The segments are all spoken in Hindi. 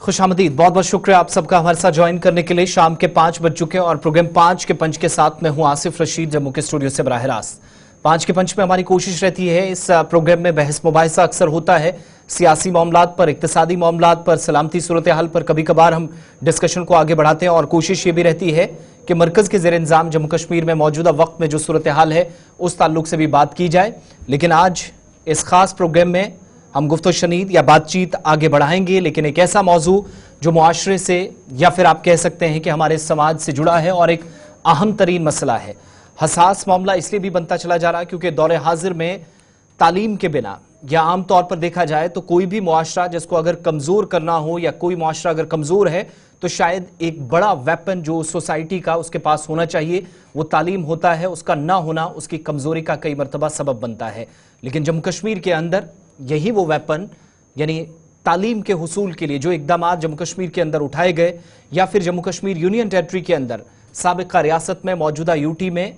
खुशामदीद, बहुत बहुत शुक्रिया आप सबका हमारे साथ ज्वाइन करने के लिए। शाम के 5 बज चुके हैं और प्रोग्राम 5 के पंच के साथ मैं हूं आसिफ रशीद, जम्मू के स्टूडियो से बराह रास्त। 5 के पंच में हमारी कोशिश रहती है, इस प्रोग्राम में बहस मुबाहिसा अक्सर होता है सियासी मामलात पर, इक्तिसादी मामलात पर, सलामती सूरत हाल पर। कभी कभार हम डिस्कशन को आगे बढ़ाते हैं और कोशिश ये भी रहती है कि मरकज के ज़ेर इंतजाम जम्मू कश्मीर में मौजूदा वक्त में जो सूरत हाल है उस ताल्लुक से भी बात की जाए। लेकिन आज इस खास प्रोग्राम में हम गुफ्तो शनीद या बातचीत आगे बढ़ाएंगे, लेकिन एक ऐसा मौजू जो मुआशरे से या फिर आप कह सकते हैं कि हमारे समाज से जुड़ा है और एक अहम तरीन मसला है। हसास मामला इसलिए भी बनता चला जा रहा है क्योंकि दौरे हाजिर में तालीम के बिना या आम तौर पर देखा जाए तो कोई भी मुआशरा जिसको अगर कमज़ोर करना हो या कोई मुआशरा अगर कमज़ोर है तो शायद एक बड़ा वेपन जो सोसाइटी का उसके पास होना चाहिए वो तालीम होता है। उसका ना होना उसकी कमज़ोरी का कई मरतबा सबब बनता है। लेकिन जम्मू कश्मीर के अंदर यही वो वेपन यानी तालीम के हुसूल के लिए जो इकदाम जम्मू कश्मीर के अंदर उठाए गए या फिर जम्मू कश्मीर यूनियन टेरिटरी के अंदर साबिका रियासत में मौजूदा यूटी में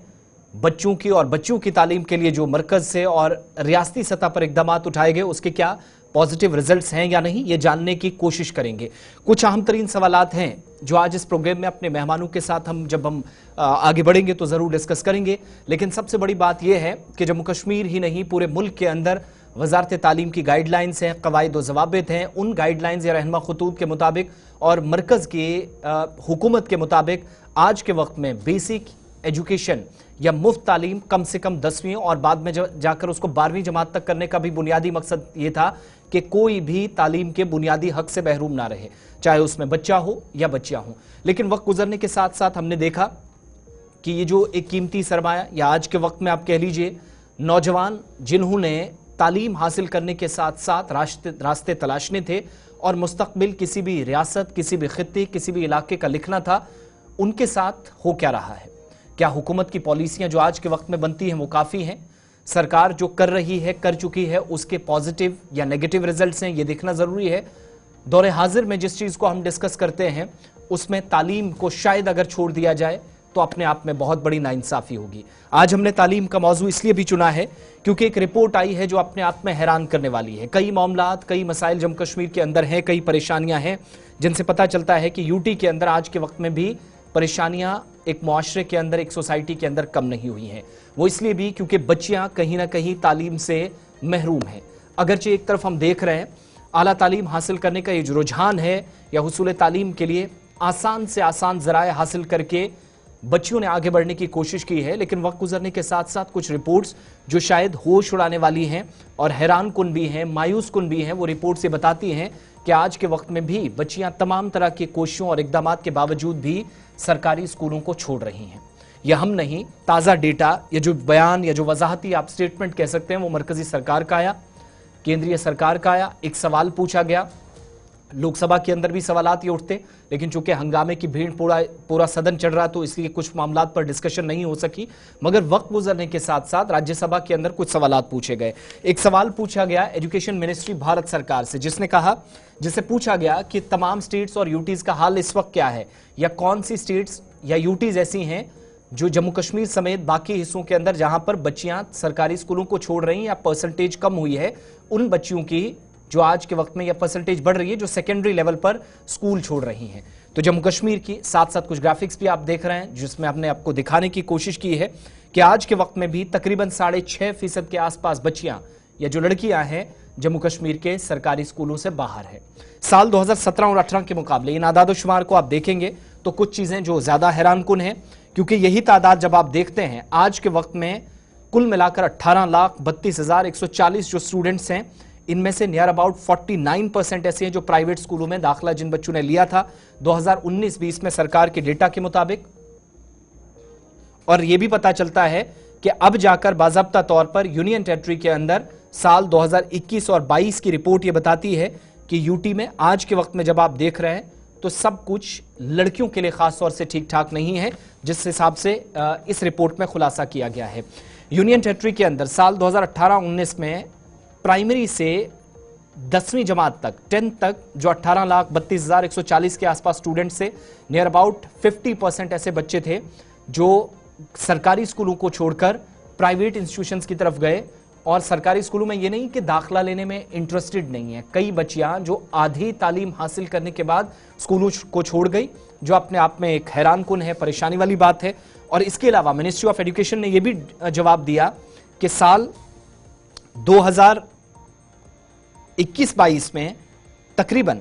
बच्चों की और बच्चियों की तालीम के लिए जो मरकज से और रियासती सतह पर इकदाम उठाए गए उसके क्या पॉजिटिव रिजल्ट्स हैं या नहीं, ये जानने की कोशिश करेंगे। कुछ अहम तरीन सवालात हैं जो आज इस प्रोग्राम में अपने मेहमानों के साथ जब हम आगे बढ़ेंगे तो ज़रूर डिस्कस करेंगे। लेकिन सबसे बड़ी बात यह है कि जम्मू कश्मीर ही नहीं पूरे मुल्क के अंदर वजारत तालीम की गाइडलाइंस हैं, कवायद व ज़वाबित हैं। उन गाइडलाइंस या रहनुमा खतूत के मुताबिक और मरकज़ की हुकूमत के मुताबिक आज के वक्त में बेसिक एजुकेशन या मुफ्त तालीम कम से कम 10वीं और बाद में जाकर उसको 12वीं जमात तक करने का भी बुनियादी मकसद ये था कि कोई भी तालीम के बुनियादी हक से महरूम ना रहे, चाहे उसमें बच्चा हो या बच्चियां हों। लेकिन वक्त गुजरने के साथ साथ हमने देखा कि ये जो एक कीमती सरमाया या आज के वक्त में आप कह लीजिए नौजवान जिन्होंने तालीम हासिल करने के साथ साथ रास्ते तलाशने थे और मुस्तकबिल किसी भी रियासत, किसी भी खित्ते, किसी भी इलाके का लिखना था, उनके साथ हो क्या रहा है। क्या हुकूमत की पॉलिसियां जो आज के वक्त में बनती हैं वो काफ़ी हैं? सरकार जो कर रही है, कर चुकी है, उसके पॉजिटिव या नेगेटिव रिजल्ट्स हैं, ये देखना ज़रूरी है। दौरे हाजिर में जिस चीज़ को हम डिस्कस करते हैं उसमें तालीम को शायद अगर छोड़ दिया जाए तो अपने आप में बहुत बड़ी नाइंसाफ़ी होगी। आज हमने तालीम का मौजू इसलिए भी चुना है क्योंकि एक रिपोर्ट आई है जो अपने आप में हैरान करने वाली है। कई मामलात, कई मसाइल जम्मू कश्मीर के अंदर हैं, कई परेशानियां हैं जिनसे पता चलता है कि यूटी के अंदर आज के वक्त में भी परेशानियां एक मुआशरे के अंदर, एक सोसाइटी के अंदर कम नहीं हुई हैं। वो इसलिए भी क्योंकि बच्चियां कहीं ना कहीं तालीम से महरूम हैं। अगरचे एक तरफ हम देख रहे हैं आला तालीम हासिल करने का ये जो रुझान है या हुसूल तालीम के लिए आसान से आसान ज़राए हासिल करके बच्चियों ने आगे बढ़ने की कोशिश की है, लेकिन वक्त गुजरने के साथ साथ कुछ रिपोर्ट्स जो शायद होश उड़ाने वाली हैं और हैरान कुन भी हैं, मायूस कुन भी हैं, वो रिपोर्ट से बताती हैं कि आज के वक्त में भी बच्चियां तमाम तरह की कोशिशों और इकदाम के बावजूद भी सरकारी स्कूलों को छोड़ रही हैं। यह हम नहीं, ताज़ा डेटा, ये जो बयान या जो वजाहती आप स्टेटमेंट कह सकते हैं वो मरकजी सरकार का आया, केंद्रीय सरकार का आया। एक सवाल पूछा गया, लोकसभा के अंदर भी सवालात ये उठते, लेकिन चूंकि हंगामे की भीड़ पूरा सदन चढ़ रहा तो इसलिए कुछ मामलात पर डिस्कशन नहीं हो सकी। मगर वक्त गुजरने के साथ साथ राज्यसभा के अंदर कुछ सवालात पूछे गए। एक सवाल पूछा गया एजुकेशन मिनिस्ट्री भारत सरकार से, जिससे पूछा गया कि तमाम स्टेट्स और यूटीज का हाल इस वक्त क्या है या कौन सी स्टेट्स या यूटीज ऐसी हैं जो जम्मू कश्मीर समेत बाकी हिस्सों के अंदर जहां पर बच्चियां सरकारी स्कूलों को छोड़ रही हैं या परसेंटेज कम हुई है, उन बच्चियों की जो आज के वक्त में यह परसेंटेज बढ़ रही है जो सेकेंडरी लेवल पर स्कूल छोड़ रही हैं। तो जम्मू कश्मीर की साथ साथ कुछ ग्राफिक्स भी आप देख रहे हैं जिसमें हमने आपको दिखाने की कोशिश की है कि आज के वक्त में भी तकरीबन 6.5% के आसपास बच्चियां या जो लड़कियां हैं जम्मू कश्मीर के सरकारी स्कूलों से बाहर है। साल 2017 और 18 के मुकाबले इन आदाद शुमार को आप देखेंगे तो कुछ चीजें जो ज्यादा हैरान कुन है, क्योंकि यही तादाद जब आप देखते हैं आज के वक्त में कुल मिलाकर 18,32,140 जो स्टूडेंट्स हैं, इनमें से नियर अबाउट 49% ऐसे हैं जो प्राइवेट स्कूलों में दाखिला जिन बच्चों ने लिया था 2019-20 में सरकार के डेटा के मुताबिक। और यह भी पता चलता है कि अब जाकर बाज़ाब्ता तौर पर यूनियन टेरिटरी के अंदर साल 2021 और 22 की रिपोर्ट यह बताती है कि यूटी में आज के वक्त में जब आप देख रहे हैं तो सब कुछ लड़कियों के लिए खास तौर से ठीक ठाक नहीं है, जिस हिसाब से इस रिपोर्ट में खुलासा किया गया है। यूनियन टेरिटरी के अंदर साल 2018-19 में प्राइमरी से 10वीं जमात तक 10th तक जो 18,32,140 के आसपास स्टूडेंट्स थे, नियर अबाउट 50% ऐसे बच्चे थे जो सरकारी स्कूलों को छोड़कर प्राइवेट इंस्टीट्यूशंस की तरफ गए और सरकारी स्कूलों में ये नहीं कि दाखिला लेने में इंटरेस्टेड नहीं है। कई बच्चियां जो आधी तालीम हासिल करने के बाद स्कूलों को छोड़ गई, जो अपने आप में एक हैरानकुन है, परेशानी वाली बात है। और इसके अलावा मिनिस्ट्री ऑफ एजुकेशन ने यह भी जवाब दिया कि साल 2021-22 में तकरीबन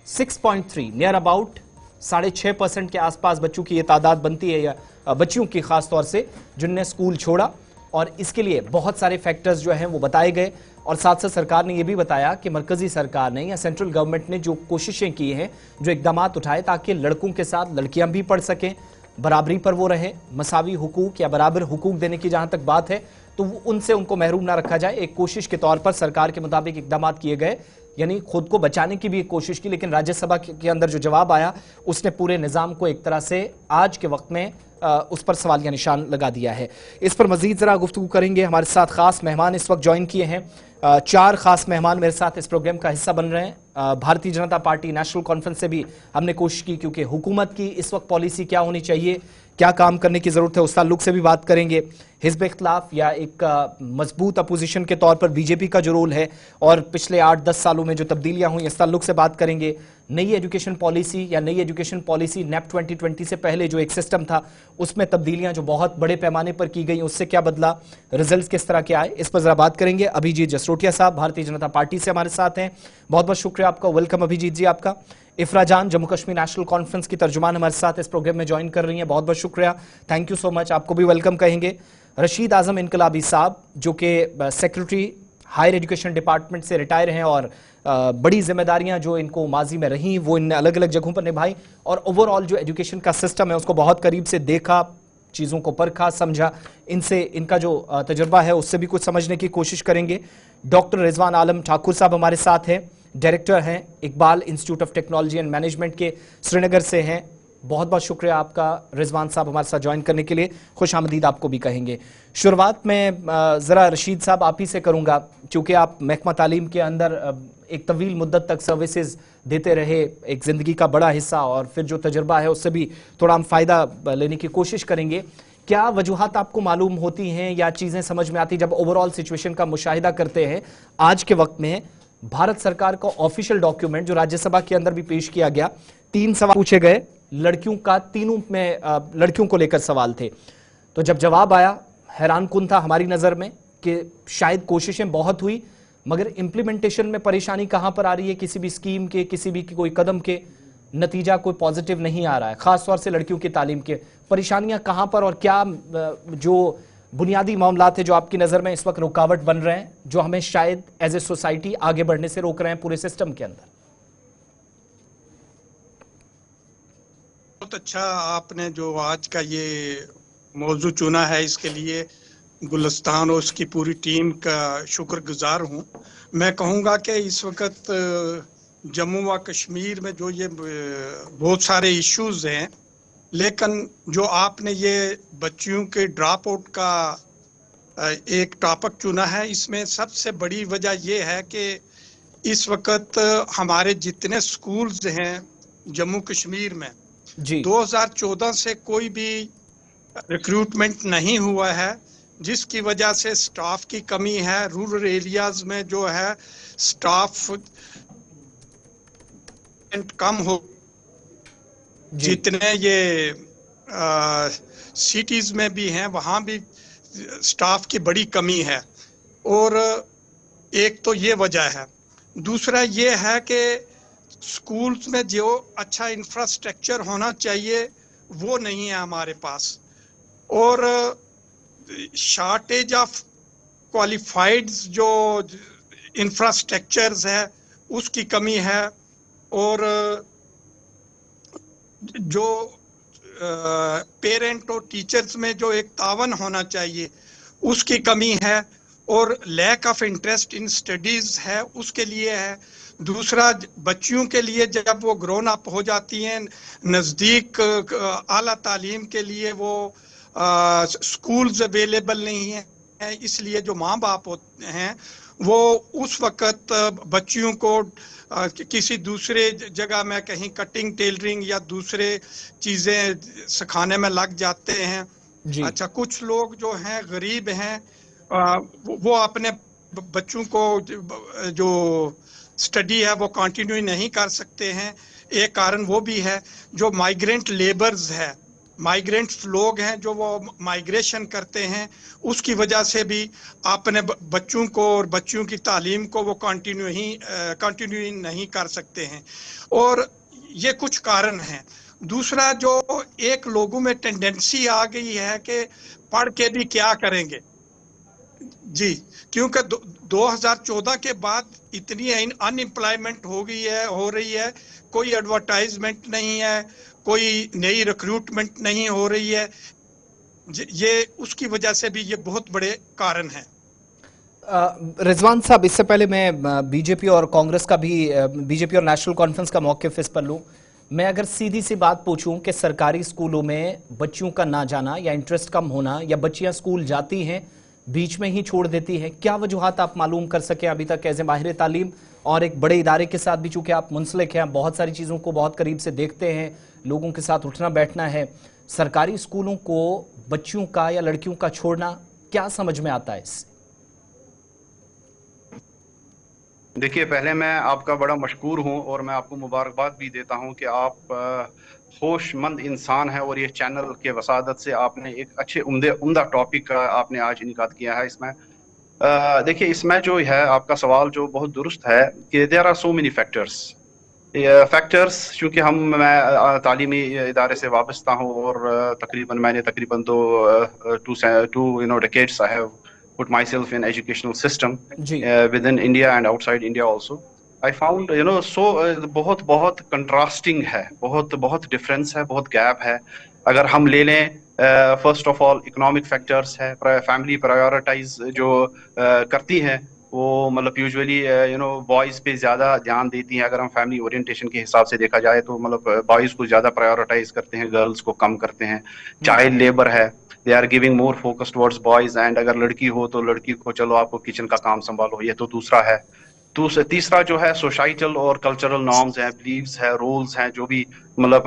6.3 नियर अबाउट 6.5% के आसपास बच्चों की ये तादाद बनती है, या बच्चियों की खास तौर से जिनने स्कूल छोड़ा। और इसके लिए बहुत सारे फैक्टर्स जो हैं वो बताए गए। और साथ साथ सरकार ने यह भी बताया कि मरकजी सरकार ने या सेंट्रल गवर्नमेंट ने जो कोशिशें की हैं, जो इकदाम उठाए ताकि लड़कों के साथ लड़कियां भी पढ़ सकें, बराबरी पर वो रहे, मसावी हुकूक या बराबर हुकूक देने की जहां तक बात है तो उनसे उनको महरूम ना रखा जाए। एक कोशिश के तौर पर सरकार के मुताबिक इकदाम किए गए, यानी खुद को बचाने की भी एक कोशिश की। लेकिन राज्यसभा के अंदर जो जवाब आया उसने पूरे निजाम को एक तरह से आज के वक्त में उस पर सवालिया निशान लगा दिया है। इस पर मजीद जरा गुफ्तगू करेंगे। हमारे साथ खास मेहमान इस वक्त ज्वाइन किए हैं। 4 खास मेहमान मेरे साथ इस प्रोग्राम का हिस्सा बन रहे हैं। Bharatiya Janata party national conference से भी हमने कोशिश की, क्योंकि हुकूमत की इस वक्त पॉलिसी क्या होनी चाहिए, क्या काम करने की जरूरत है, उस ताल्लुक से भी बात करेंगे। हिज़्ब इख्तिलाफ या एक मजबूत अपोजिशन के तौर पर बीजेपी का जो रोल है और पिछले 8-10 सालों में जो तब्दीलियां हुई, इस ताल्लुक से बात करेंगे। नई एजुकेशन पॉलिसी या नई एजुकेशन पॉलिसी नेप 2020 से पहले जो एक सिस्टम था उसमें तब्दीलियां जो बहुत बड़े पैमाने पर की गई, उससे क्या बदला, रिजल्ट्स किस तरह के आए, इस पर जरा बात करेंगे। अभिजीत जसरोटिया साहब भारतीय जनता पार्टी से हमारे साथ हैं, बहुत बहुत शुक्रिया आपका, वेलकम अभिजीत जी आपका। इफ्रा जान जम्मू कश्मीर नेशनल कॉन्फ्रेंस की तर्जुमान हमारे साथ इस प्रोग्राम में ज्वाइन कर रही हैं, बहुत बहुत शुक्रिया, थैंक यू सो मच, आपको भी वेलकम कहेंगे। रशीद आजम इनकलाबी साहब जो कि सेक्रेटरी हायर एजुकेशन डिपार्टमेंट से रिटायर हैं और बड़ी जिम्मेदारियां जो इनको माजी में रही वो इन अलग अलग जगहों पर निभाई, और ओवरऑल जो एजुकेशन का सिस्टम है उसको बहुत करीब से देखा, चीज़ों को परखा, समझा। इनसे इनका जो तजुर्बा है उससे भी कुछ समझने की कोशिश करेंगे। डॉक्टर रिजवान आलम ठाकुर साहब हमारे साथ हैं, डायरेक्टर हैं Iqbal institute of technology and management के, श्रीनगर से हैं। बहुत बहुत शुक्रिया आपका रिजवान साहब हमारे साथ ज्वाइन करने के लिए, खुश आमदीद आपको भी कहेंगे। शुरुआत में ज़रा रशीद साहब आप ही से करूँगा, क्योंकि आप महकमा तालीम के अंदर एक तवील मुद्दत तक सर्विसेज देते रहे, एक ज़िंदगी का बड़ा हिस्सा, और फिर जो तजुर्बा है उससे भी थोड़ा हम फ़ायदा लेने की कोशिश करेंगे। क्या वजूहात आपको मालूम होती हैं या चीज़ें समझ में आती जब ओवरऑल सिचुएशन का मुशाहिदा करते हैं? आज के वक्त में भारत सरकार का ऑफिशियल डॉक्यूमेंट जो राज्यसभा के अंदर भी पेश किया गया, 3 सवाल पूछे गए, लड़कियों का तीनों में लड़कियों को लेकर सवाल थे। तो जब जवाब आया हैरानकुन था हमारी नज़र में कि शायद कोशिशें बहुत हुई मगर इम्प्लीमेंटेशन में परेशानी कहां पर आ रही है, किसी भी स्कीम के, किसी भी कोई कदम के नतीजा कोई पॉजिटिव नहीं आ रहा है, खासतौर से लड़कियों की तालीम के। परेशानियां कहां पर और क्या जो बुनियादी मामला थे जो आपकी नज़र में इस वक्त रुकावट बन रहे हैं, जो हमें शायद एज ए सोसाइटी आगे बढ़ने से रोक रहे हैं पूरे सिस्टम के अंदर? बहुत अच्छा आपने जो आज का ये मौजू चुना है, इसके लिए गुलिस्तान और उसकी पूरी टीम का शुक्रगुजार हूँ। मैं कहूँगा कि इस वक्त जम्मू व कश्मीर में जो ये बहुत सारे इश्यूज हैं, लेकिन जो आपने ये बच्चियों के ड्रॉप आउट का एक टॉपिक चुना है, इसमें सबसे बड़ी वजह ये है कि इस वक्त हमारे जितने स्कूल्स हैं जम्मू कश्मीर में जी 2014 से कोई भी रिक्रूटमेंट नहीं हुआ है, जिसकी वजह से स्टाफ की कमी है। रूरल एरियाज में जो है स्टाफ कम हो, जितने ये सिटीज में भी हैं वहाँ भी स्टाफ की बड़ी कमी है, और एक तो ये वजह है। दूसरा ये है कि स्कूल्स में जो अच्छा इंफ्रास्ट्रक्चर होना चाहिए वो नहीं है हमारे पास, और शॉर्टेज ऑफ क्वालिफाइड जो इंफ्रास्ट्रक्चर्स है उसकी कमी है, और जो पेरेंट और टीचर्स में जो एक तावन होना चाहिए उसकी कमी है, और lack of interest in studies है, उसके लिए है। दूसरा, बच्चियों के लिए जब वो ग्रोन अप हो जाती हैं, नज़दीक आला तालीम के लिए वो स्कूल्स अवेलेबल नहीं है, इसलिए जो माँ बाप हैं वो उस वक्त बच्चियों को किसी दूसरे जगह में कहीं कटिंग, टेलरिंग या दूसरे चीज़ें सिखाने में लग जाते हैं। अच्छा, कुछ लोग जो हैं गरीब हैं वो अपने बच्चों को जो स्टडी है वो कंटिन्यू नहीं कर सकते हैं। एक कारण वो भी है, जो माइग्रेंट लेबर्स है, माइग्रेंट्स लोग हैं जो वो माइग्रेशन करते हैं, उसकी वजह से भी अपने बच्चों को और बच्चों की तालीम को वो कंटिन्यू नहीं कर सकते हैं। और ये कुछ कारण हैं। दूसरा, जो एक लोगों में टेंडेंसी आ गई है कि पढ़ के भी क्या करेंगे जी, क्योंकि 2014 के बाद इतनी अनएम्प्लॉयमेंट हो रही है, कोई एडवर्टाइजमेंट नहीं है, कोई नई रिक्रूटमेंट नहीं हो रही है। ये उसकी वजह से भी ये बहुत बड़े कारण हैं। रिजवान साहब, इससे पहले मैं बीजेपी और कांग्रेस का भी, बीजेपी और नेशनल कॉन्फ्रेंस का मौक़िफ़ इस पर लूं। मैं अगर सीधी सी बात पूछूं कि सरकारी स्कूलों में बच्चियों का ना जाना या इंटरेस्ट कम होना, या बच्चियां स्कूल जाती हैं बीच में ही छोड़ देती हैं, क्या वजूहात आप मालूम कर सके अभी तक एज ए माहिर तालीम, और एक बड़े इदारे के साथ भी चूंकि आप मुंसलिक हैं, बहुत सारी चीज़ों को बहुत करीब से देखते हैं, लोगों के साथ उठना बैठना है, सरकारी स्कूलों को बच्चियों का या लड़कियों का छोड़ना क्या समझ में आता है इससे? देखिए, पहले मैं आपका बड़ा मशकूर हूं और मैं आपको मुबारकबाद भी देता हूं कि आप होशमंद इंसान हैं और ये चैनल के वसादत से आपने एक अच्छे उम्दा टॉपिक का आपने आज इनकाद किया है इसमें। देखिए, इसमें जो है आपका सवाल जो बहुत दुरुस्त है कि there are so many factors, चूँकि मैं तालीमी इदारे से वाबस्ता हूँ और मैंने तकरीबन to decades I have put myself in educational system within India and outside India also. I found बहुत कंट्रास्टिंग है, बहुत डिफरेंस है, बहुत गैप है। अगर हम ले लें, first of all economic factors है, फैमिली प्रायोरिटाइज जो करती हैं वो मतलब यूजुअली बॉयज पे ज्यादा ध्यान देती हैं। अगर हम फैमिली ओरिएंटेशन के हिसाब से देखा जाए तो मतलब बॉयज को ज्यादा प्रायोरिटाइज करते हैं, गर्ल्स को कम करते हैं। चाइल्ड लेबर है, they are giving more focus towards boys, and अगर लड़की हो तो लड़की को चलो आपको किचन का काम संभालो, ये तो दूसरा है। तीसरा जो है सोसाइटल और कल्चरल नॉर्म्स हैं, बिलीव्स है, रूल्स हैं, जो भी मतलब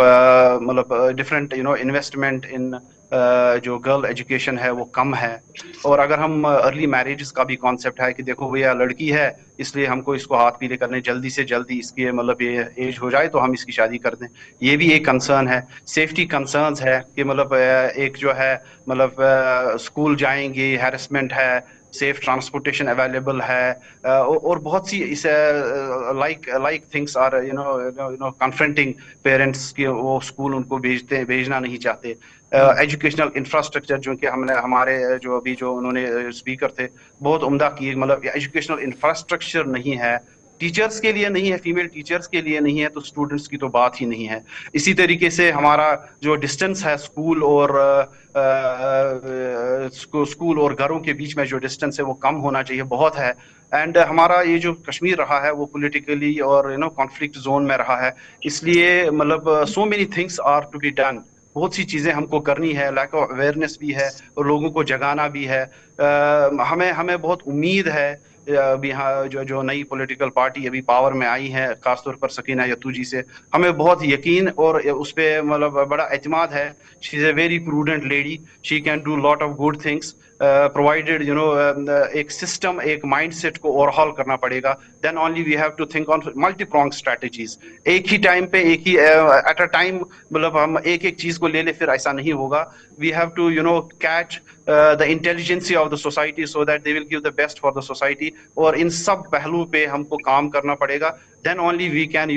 डिफरेंट इन्वेस्टमेंट इन जो गर्ल एजुकेशन है वो कम है। और अगर हम अर्ली मैरिजेस का भी कॉन्सेप्ट है कि देखो भैया लड़की है इसलिए हमको इसको हाथ पीले करने, जल्दी से जल्दी इसकी मतलब ये एज हो जाए तो हम इसकी शादी कर दें, ये भी एक कंसर्न है। सेफ्टी कंसर्न्स है कि मतलब एक जो है मतलब स्कूल जाएंगे, हैरेसमेंट है, सेफ ट्रांसपोर्टेशन अवेलेबल है, और बहुत सी इस like things are confronting parents कि वो स्कूल उनको भेजना नहीं चाहते। एजुकेशनल इंफ्रास्ट्रक्चर जो कि हमने हमारे जो अभी जो उन्होंने स्पीकर थे बहुत उम्दा किए, मतलब एजुकेशनल इंफ्रास्ट्रक्चर नहीं है, टीचर्स के लिए नहीं है, फीमेल टीचर्स के लिए नहीं है, तो स्टूडेंट्स की तो बात ही नहीं है। इसी तरीके से हमारा जो डिस्टेंस है स्कूल और घरों के बीच में जो डिस्टेंस है वो कम होना चाहिए, बहुत है। एंड हमारा ये जो कश्मीर रहा है वो पॉलिटिकली और कॉन्फ्लिक्ट जोन में रहा है, इसलिए मतलब so many things are to be done, बहुत सी चीजें हमको करनी है, लैक ऑफ अवेयरनेस भी है और लोगों को जगाना भी है। हमें बहुत उम्मीद है अभी यहाँ जो नई पॉलिटिकल पार्टी अभी पावर में आई है, खासतौर पर सकीना यतूजी से हमें बहुत यकीन और उस पर मतलब बड़ा एतमाद है। She is a very prudent lady, she can do lot of good things provided एक सिस्टम, एक माइंडसेट को ओवरहॉल करना पड़ेगा। Then only we have to think on multi prong strategies. एक ही टाइम पे एक ही एट अ टाइम मतलब हम एक चीज को ले ले फिर ऐसा नहीं होगा। We have to catch the intelligence of the society so that they will give the best for the society, और इन सब पहलू पे हमको काम करना पड़ेगा। then only we can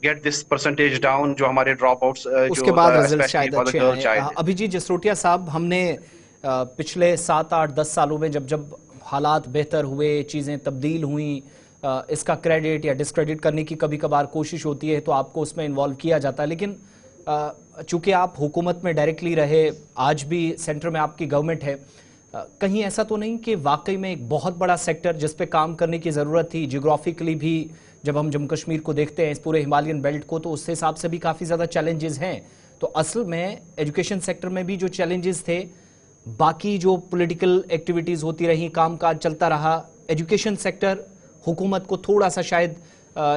get this percentage down जो हमारे ड्रॉप आउट्स उसके बाद रिजल्ट शायद अच्छे आए। अभिजीत जसरोटिया साहब, हमने पिछले 7-8-10 सालों में जब हालात बेहतर हुए, चीज़ें तब्दील हुई, इसका क्रेडिट या डिस्क्रेडिट करने की कभी कभार कोशिश होती है तो आपको उसमें इन्वॉल्व किया जाता है, लेकिन चूंकि आप हुकूमत में डायरेक्टली रहे, आज भी सेंटर में आपकी गवर्नमेंट है, कहीं ऐसा तो नहीं कि वाकई में एक बहुत बड़ा सेक्टर जिस पे काम करने की ज़रूरत थी, जियोग्राफिकली भी जब हम जम्मू कश्मीर को देखते हैं, इस पूरे हिमालयन बेल्ट को, तो उस हिसाब से भी काफ़ी ज़्यादा चैलेंजेस हैं, तो असल में एजुकेशन सेक्टर में भी जो चैलेंजेस थे, बाकी जो पॉलिटिकल एक्टिविटीज़ होती रही, काम काज चलता रहा, एजुकेशन सेक्टर हुकूमत को थोड़ा सा शायद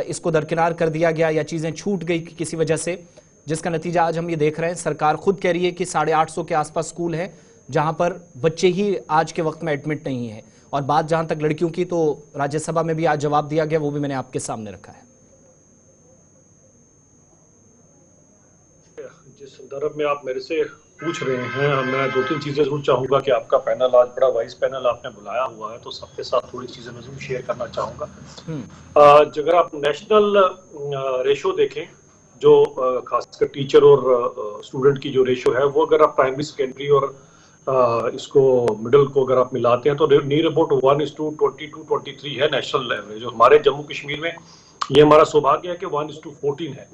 इसको दरकिनार कर दिया गया या चीज़ें छूट गई किसी वजह से, जिसका नतीजा आज हम ये देख रहे हैं। सरकार खुद कह रही है कि 850 के आसपास स्कूल है, जहां पर बच्चे ही आज के वक्त में एडमिट नहीं है। और बात जहां तक लड़कियों की, तो राज्यसभा में भी आज जवाब दिया गया, वो भी मैंने आपके सामने रखा है। जिस संदर्भ में आप मेरे से पूछ रहे हैं, मैं दो तीन चीजें जरूर चाहूंगा कि आपका पैनल आज बड़ा वाइस पैनल आपने बुलाया हुआ है, तो सबके साथ थोड़ी चीजें मैं जरूर शेयर करना चाहूंगा। अगर आप नेशनल रेशो देखें, जो खासकर टीचर और स्टूडेंट की जो रेशो है, वो अगर आप प्राइमरी सेकेंडरी और इसको मिडिल को अगर आप मिलाते हैं तो नियर अबाउट 1:22-23 है नेशनल एवरेज। जो हमारे जम्मू कश्मीर में ये हमारा सौभाग्य है कि 1:14 है।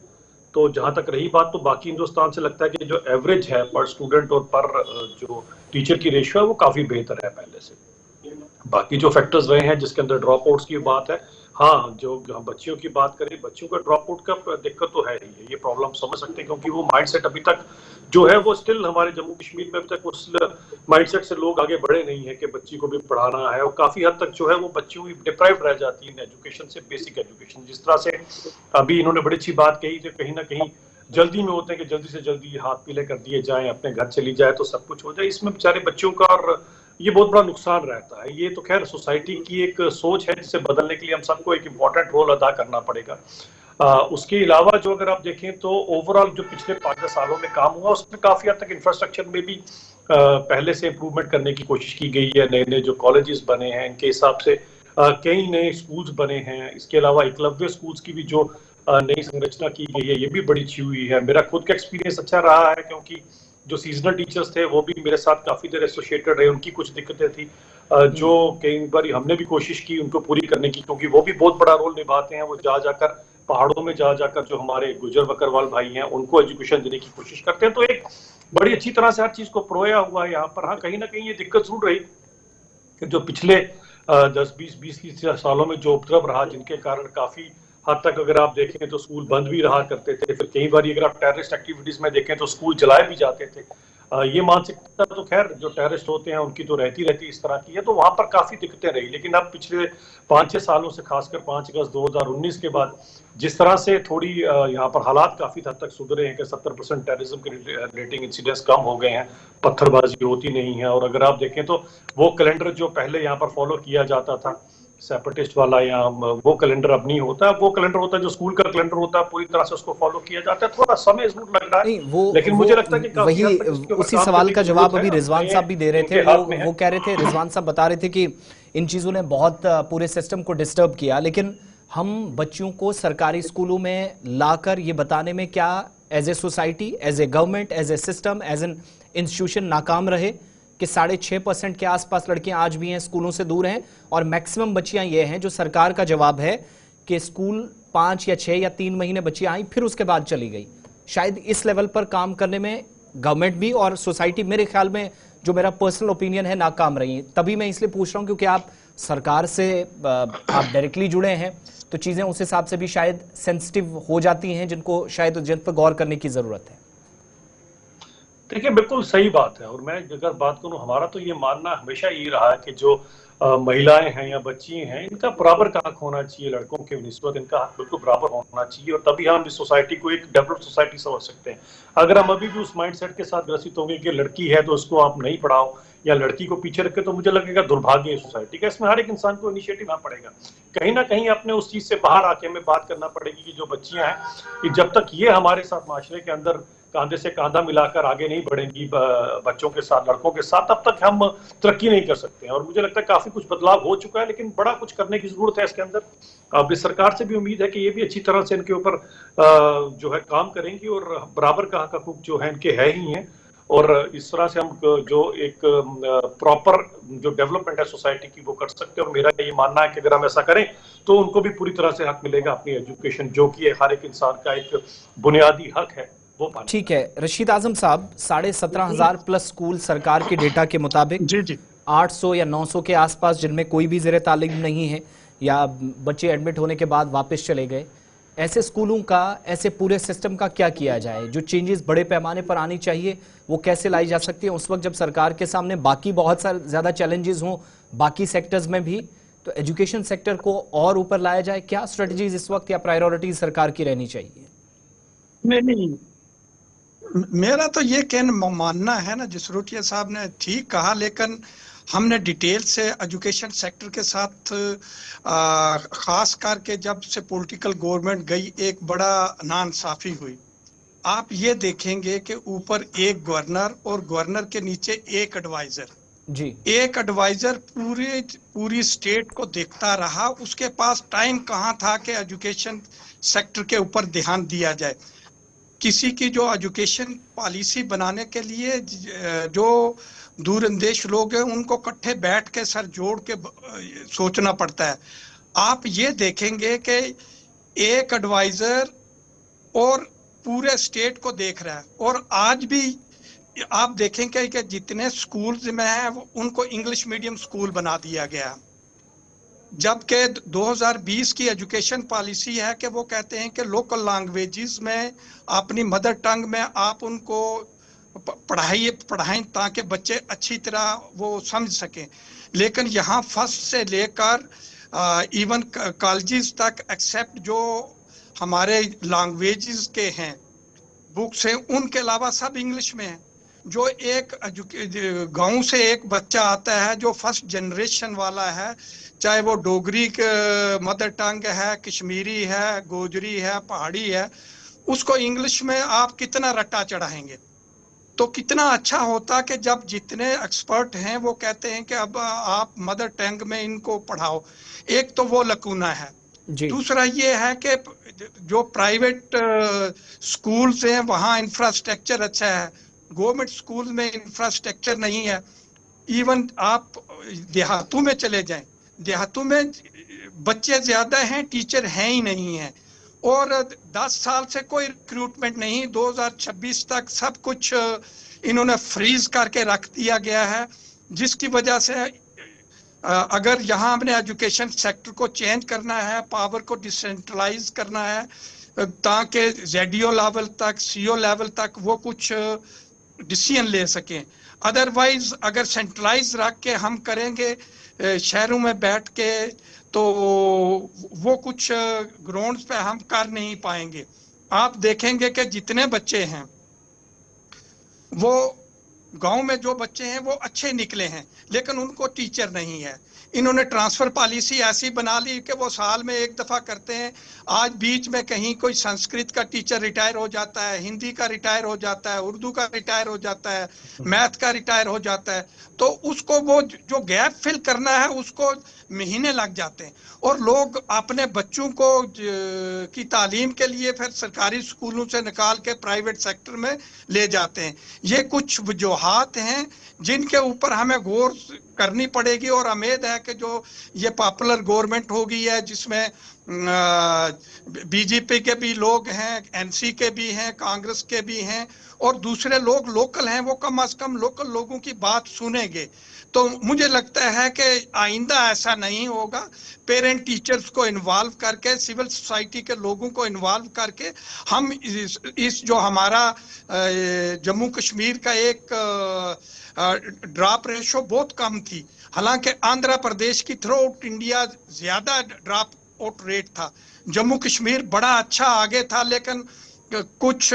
तो जहां तक रही बात, तो बाकी हिंदुस्तान से लगता है कि जो एवरेज है पर स्टूडेंट और पर जो टीचर की रेशियो है वो काफी बेहतर है पहले से। बाकी जो फैक्टर्स रहे हैं जिसके अंदर ड्रॉप आउट्स की बात है, हाँ, जो बच्चियों की बात करें, बच्चियों का ड्रॉप आउट का दिक्कत तो है ही है, ये प्रॉब्लम समझ सकते हैं, क्योंकि वो माइंडसेट अभी तक जो है वो स्टिल हमारे जम्मू कश्मीर में अभी तक उस माइंडसेट से लोग आगे बढ़े नहीं है कि बच्ची को भी पढ़ाना है। और काफी हद तक जो है वो बच्चियों की डिप्राइव्ड रह जाती है एजुकेशन से, बेसिक एजुकेशन। जिस तरह से अभी इन्होंने बड़ी अच्छी बात कही कि कहीं ना कहीं जल्दी में होते हैं कि जल्दी से जल्दी हाथ पीले कर दिए जाएं, अपने घर चली जाए तो सब कुछ हो जाए। इसमें बेचारे बच्चों का और ये बहुत बड़ा नुकसान रहता है। ये तो खैर सोसाइटी की एक सोच है जिसे बदलने के लिए हम सबको एक इम्पोर्टेंट रोल अदा करना पड़ेगा। उसके अलावा जो अगर आप देखें तो ओवरऑल जो पिछले 5 सालों में काम हुआ, उसमें काफी हद तक इंफ्रास्ट्रक्चर में भी पहले से इम्प्रूवमेंट करने की कोशिश की गई है। नए नए जो कॉलेजेस बने हैं, इनके हिसाब से कई नए स्कूल्स बने हैं। इसके अलावा एकलव्य स्कूल्स की भी जो नई संरचना की गई है, ये भी बड़ी अच्छी हुई है। मेरा खुद का एक्सपीरियंस अच्छा रहा है, क्योंकि जो सीजनल टीचर्स थे वो भी मेरे साथ काफी देर एसोसिएटेड रहे। उनकी कुछ दिक्कतें थी जो कई बार हमने भी कोशिश की उनको पूरी करने की, क्योंकि वो भी बहुत बड़ा रोल निभाते हैं। वो जा जाकर पहाड़ों में जा जाकर जो हमारे गुजर बकरवाल भाई हैं उनको एजुकेशन देने की कोशिश करते हैं। तो एक बड़ी अच्छी तरह से हर चीज को परोया हुआ है यहाँ पर। हाँ, कहीं ना कहीं ये दिक्कत जरूर रही कि जो पिछले 10-20 सालों में जो उपद्रव रहा, जिनके कारण काफी हद तक अगर आप देखें तो स्कूल बंद भी रहा करते थे। फिर कई बार अगर आप टेररिस्ट एक्टिविटीज में देखें तो स्कूल जलाए भी जाते थे। ये मानसिकता तो खैर जो टेररिस्ट होते हैं उनकी तो रहती इस तरह की है। तो वहां पर काफी दिक्कतें रही। लेकिन अब पिछले 5-6 सालों से, खासकर 5 अगस्त 2019 के बाद, जिस तरह से थोड़ी यहाँ पर हालात काफी हद तक सुधरे हैं कि 70% टेररिज्म के रिलेटिंग इंसिडेंट्स कम हो गए हैं, पत्थरबाजी होती नहीं है। और अगर आप देखें तो वो कैलेंडर जो पहले यहाँ पर फॉलो किया जाता था, सेपरेटिस्ट वाला, या वो कैलेंडर अब नहीं होता। वो कैलेंडर होता है जो स्कूल का कैलेंडर होता है, पूरी तरह से उसको फॉलो किया जाता है। थोड़ा समय जरूर लग रहा है, लेकिन मुझे लगता है कि वही उसी सवाल का जवाब अभी रिजवान साहब भी दे रहे थे। वो कह रहे थे, रिजवान साहब बता रहे थे कि इन चीजों ने बहुत पूरे सिस्टम को डिस्टर्ब किया, लेकिन हम बच्चियों को सरकारी स्कूलों में लाकर ये बताने में क्या as a society, as a government, as a system, as an institution नाकाम रहे कि 6.5% के आसपास लड़कियां आज भी हैं स्कूलों से दूर हैं, और मैक्सिमम बच्चियां ये हैं जो सरकार का जवाब है कि स्कूल 5 या 6 या 3 महीने बच्चियां आई फिर उसके बाद चली गई। शायद इस लेवल पर काम करने में गवर्नमेंट भी और सोसाइटी, मेरे ख्याल में, जो मेरा पर्सनल ओपिनियन है, नाकाम रही है। तभी मैं इसलिए पूछ रहा हूं क्योंकि आप सरकार से आप डायरेक्टली जुड़े हैं, तो चीजें उस हिसाब से भी शायद सेंसिटिव हो जाती हैं, जिन पर गौर करने की जरूरत है। देखिए, बिल्कुल सही बात है। और मैं अगर बात करूं, हमारा तो ये मानना हमेशा यही रहा है कि जो महिलाएं हैं या बच्ची हैं, इनका बराबर का हक होना चाहिए। लड़कों के निस्बत इनका हक बिल्कुल बराबर होना चाहिए, और तभी हम इस सोसाइटी को एक डेवलप्ड सोसाइटी समझ सकते हैं। अगर हम अभी भी उस माइंडसेट के साथ ग्रसित होंगे कि लड़की है तो उसको आप नहीं पढ़ाओ, या लड़की को पीछे रखे, तो मुझे लगेगा दुर्भाग्य है सोसाइटी का। इसमें हर एक इंसान को इनिशिएटिव लेना पड़ेगा। कहीं ना कहीं अपने उस चीज से बाहर आके हमें बात करना पड़ेगी कि जो बच्चियां हैं, कि जब तक ये हमारे साथ माशरे के अंदर कांधे से कांधा मिलाकर आगे नहीं बढ़ेंगी बच्चों के साथ, लड़कों के साथ, तब तक हम तरक्की नहीं कर सकते हैं। और मुझे लगता है काफी कुछ बदलाव हो चुका है, लेकिन बड़ा कुछ करने की जरूरत है इसके अंदर। अब इस सरकार से भी उम्मीद है कि ये भी अच्छी तरह से इनके ऊपर जो है काम करेंगी, और बराबर का हक जो है इनके है ही हैं। और इस तरह से हम जो एक प्रॉपर जो डेवलपमेंट है सोसाइटी की, वो कर सकते हैं। और मेरा ये मानना है कि अगर हम ऐसा करें तो उनको भी पूरी तरह से हक मिलेगा अपनी एजुकेशन, जो कि हर एक इंसान का एक बुनियादी हक है। ठीक है रशीद आजम साहब, 17,500 प्लस स्कूल सरकार के डेटा के मुताबिक, जी 800 या 900 के आसपास जिनमें कोई भी ज़ेरे तालीम नहीं है या बच्चे एडमिट होने के बाद वापस चले गए। ऐसे स्कूलों का, ऐसे पूरे सिस्टम का क्या किया जाए? जो चेंजेस बड़े पैमाने पर आनी चाहिए वो कैसे लाई जा सकती है उस वक्त जब सरकार के सामने बाकी बहुत सारे ज़्यादा चैलेंजेस हों, बाकी सेक्टर्स में भी? तो एजुकेशन सेक्टर को और ऊपर लाया जाए, क्या स्ट्रेटजीज इस वक्त या प्रायोरिटीज सरकार की रहनी चाहिए? नहीं, मेरा तो ये मानना है ना, जसरोटिया साहब ने ठीक कहा, लेकिन हमने डिटेल से एजुकेशन सेक्टर के साथ खास करके जब से पॉलिटिकल गवर्नमेंट गई एक बड़ा नाइंसाफी हुई। आप ये देखेंगे कि ऊपर एक गवर्नर और गवर्नर के नीचे एक एडवाइजर जी। एक एडवाइजर पूरी स्टेट को देखता रहा। उसके पास टाइम कहाँ था कि एजुकेशन सेक्टर के ऊपर ध्यान दिया जाए। किसी की जो एजुकेशन पॉलिसी बनाने के लिए जो दूरंदेश लोग हैं उनको इकट्ठे बैठ के सर जोड़ के सोचना पड़ता है। आप ये देखेंगे कि एक एडवाइजर और पूरे स्टेट को देख रहा है। और आज भी आप देखेंगे कि जितने स्कूल्स में है उनको इंग्लिश मीडियम स्कूल बना दिया गया, जबकि 2020 की एजुकेशन पॉलिसी है कि वो कहते हैं कि लोकल लैंग्वेजेस में अपनी मदर टंग में आप उनको पढ़ाएं ताकि बच्चे अच्छी तरह वो समझ सकें। लेकिन यहाँ फर्स्ट से लेकर इवन कॉलेजेस तक एक्सेप्ट जो हमारे लैंग्वेजेस के हैं बुक्स हैं उनके अलावा सब इंग्लिश में है। जो एक गांव से एक बच्चा आता है जो फर्स्ट जनरेशन वाला है, चाहे वो डोगरी के मदर टंग है, कश्मीरी है, गोजरी है, पहाड़ी है, उसको इंग्लिश में आप कितना रट्टा चढ़ाएंगे। तो कितना अच्छा होता कि जब जितने एक्सपर्ट हैं वो कहते हैं कि अब आप मदर टंग में इनको पढ़ाओ। एक तो वो लकूना है। दूसरा ये है कि जो प्राइवेट स्कूल्स हैं वहाँ इंफ्रास्ट्रक्चर अच्छा है, गवर्नमेंट स्कूल में इंफ्रास्ट्रक्चर नहीं है। इवन आप देहातों में चले जाएं, देहातों में बच्चे ज्यादा हैं, टीचर हैं ही नहीं है। और 10 साल से कोई रिक्रूटमेंट नहीं, 2026 तक सब कुछ इन्होंने फ्रीज करके रख दिया गया है, जिसकी वजह से अगर यहाँ हमने एजुकेशन सेक्टर को चेंज करना है, पावर को डिसेंट्रलाइज करना है ताकि जेडीओ लेवल तक, सीओ लेवल तक वो कुछ डिसीजन ले सकें। अदरवाइज अगर सेंट्रलाइज रख के हम करेंगे शहरों में बैठ के तो वो कुछ ग्राउंड्स पे हम कर नहीं पाएंगे। आप देखेंगे कि जितने बच्चे हैं वो गांव में जो बच्चे हैं वो अच्छे निकले हैं, लेकिन उनको टीचर नहीं है। इन्होंने ट्रांसफर पॉलिसी ऐसी बना ली कि वो साल में एक दफा करते हैं। आज बीच में कहीं कोई संस्कृत का टीचर रिटायर हो जाता है, हिंदी का रिटायर हो जाता है, उर्दू का रिटायर हो जाता है, मैथ का रिटायर हो जाता है, तो उसको वो जो गैप फिल करना है उसको महीने लग जाते हैं। और लोग अपने बच्चों को की तालीम के लिए फिर सरकारी स्कूलों से निकाल के प्राइवेट सेक्टर में ले जाते हैं। ये कुछ वजूहात हैं जिनके ऊपर हमें गौर करनी पड़ेगी। और उम्मीद है कि जो ये पॉपुलर गवर्नमेंट होगी है जिसमें बीजेपी के भी लोग हैं, एनसी के भी हैं, कांग्रेस के भी हैं और दूसरे लोग लोकल हैं, वो कम से कम लोकल लोगों की बात सुनेंगे। तो मुझे लगता है कि आइंदा ऐसा नहीं होगा। पेरेंट टीचर्स को इन्वॉल्व करके, सिविल सोसाइटी के लोगों को इन्वॉल्व करके हम इस जो हमारा जम्मू कश्मीर का एक ड्रॉप रेशो बहुत कम थी, हालांकि आंध्र प्रदेश की थ्रू आउट इंडिया ज्यादा ड्रॉप आउट रेट था, जम्मू कश्मीर बड़ा अच्छा आगे था, लेकिन कुछ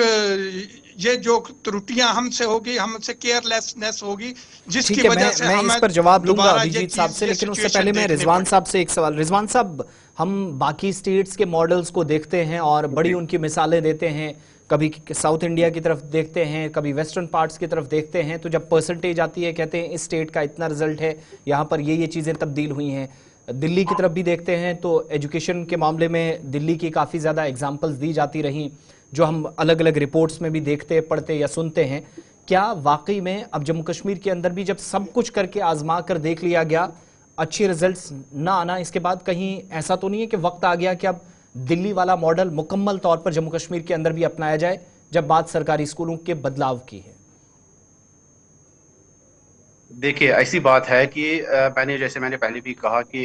ये जो त्रुटियां हमसे होगी, हमसे केयरलेसनेस होगी, जिसकी वजह से मैं इस पर जवाब लूंगा अभिजीत साहब से, लेकिन उससे पहले मैं रिजवान साहब से एक सवाल। रिजवान साहब, हम बाकी स्टेट्स के मॉडल्स को देखते हैं और बड़ी उनकी मिसालें देते हैं, कभी साउथ इंडिया की तरफ देखते हैं, कभी वेस्टर्न पार्ट्स की तरफ देखते हैं, तो जब परसेंटेज आती है कहते हैं इस स्टेट का इतना रिजल्ट है, यहाँ पर ये चीज़ें तब्दील हुई हैं। दिल्ली की तरफ भी देखते हैं तो एजुकेशन के मामले में दिल्ली की काफ़ी ज़्यादा एग्जाम्पल्स दी जाती रहीं, जो हम अलग अलग रिपोर्ट्स में भी देखते, पढ़ते या सुनते हैं। क्या वाकई में अब जम्मू कश्मीर के अंदर भी जब सब कुछ करके आजमा कर देख लिया गया, अच्छे रिजल्ट्स ना आना, इसके बाद कहीं ऐसा तो नहीं है कि वक्त आ गया कि अब दिल्ली वाला मॉडल मुकम्मल तौर पर जम्मू कश्मीर के अंदर भी अपनाया जाए, जब बात सरकारी स्कूलों के बदलाव की है? देखिए, ऐसी बात है कि मैंने पहले भी कहा कि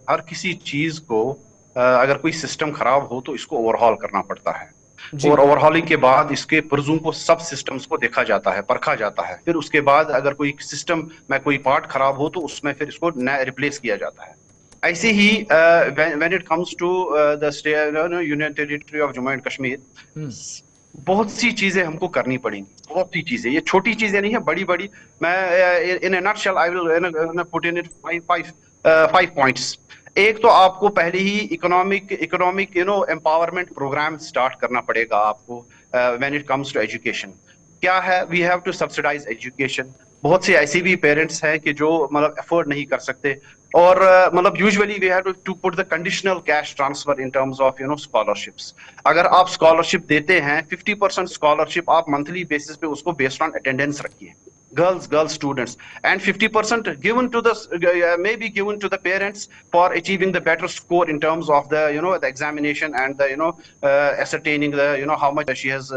हर किसी चीज को अगर कोई सिस्टम खराब हो तो इसको ओवरहॉल करना पड़ता है, और ओवरहॉलिंग के बाद इसके पुर्जों को, सब सिस्टम्स को देखा जाता है, परखा जाता है। फिर उसके बाद अगर कोई सिस्टम में कोई पार्ट खराब हो तो उसमें फिर इसको रिप्लेस किया जाता है। ऐसे ही when it comes to the union territory of Jammu and Kashmir, बहुत सी चीजें हमको करनी पड़ेंगी, बहुत सी चीजें, ये छोटी चीजें नहीं है, बड़ी बड़ी। मैं in a nutshell I will put in it five points. एक तो आपको पहले ही इकोनॉमिक एम्पावरमेंट प्रोग्राम स्टार्ट करना पड़ेगा आपको when it comes to education. क्या है, we have to subsidise education. बहुत से ऐसे भी पेरेंट्स हैं कि जो मतलब अफोर्ड नहीं कर सकते, और मतलब usually we have to put the conditional cash transfer in terms of scholarships. अगर आप स्कॉलरशिप देते हैं 50% स्कॉलरशिप आप मंथली बेसिस पे उसको बेस्ड ऑन अटेंडेंस रखिए, girl students, and 50% given to the maybe given to the parents for achieving the better score in terms of the the examination and the ascertaining the how much she has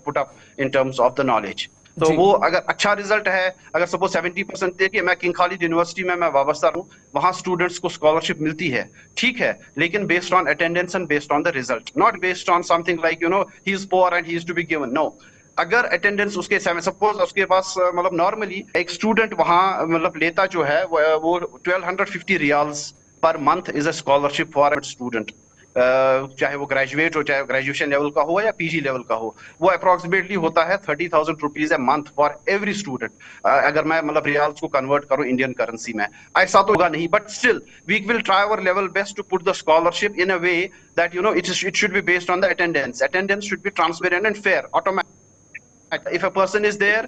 put up in terms of the knowledge। तो वो अगर अच्छा रिजल्ट है, अगर सपोज 70% देखिए, मैं किंग खालिद यूनिवर्सिटी में मैं वाबस्ता हूँ, वहां स्टूडेंट्स को स्कॉलरशिप मिलती है, ठीक है, लेकिन based on attendance and based on the result, not based on something like he is poor and he is to be given. No, अगर अटेंडेंस उसके सपोज उसके पास मतलब नॉर्मली एक स्टूडेंट वहां मतलब लेता जो है वो 1250 riyals per month is a scholarship for a student, चाहे वो ग्रेजुएट हो, चाहे ग्रेजुएशन लेवल का हो या पीजी लेवल का हो, वो अप्रोक्सीमेटली होता है 30,000 rupees a month for every student. अगर मैं मतलब रियाल्स को कन्वर्ट करूं इंडियन करेंसी में, ऐसा तो होगा नहीं, but still we will try our level best to put the scholarship in a way that it should be based on the attendance. Attendance should be transparent and fair, automatic. If a person is there,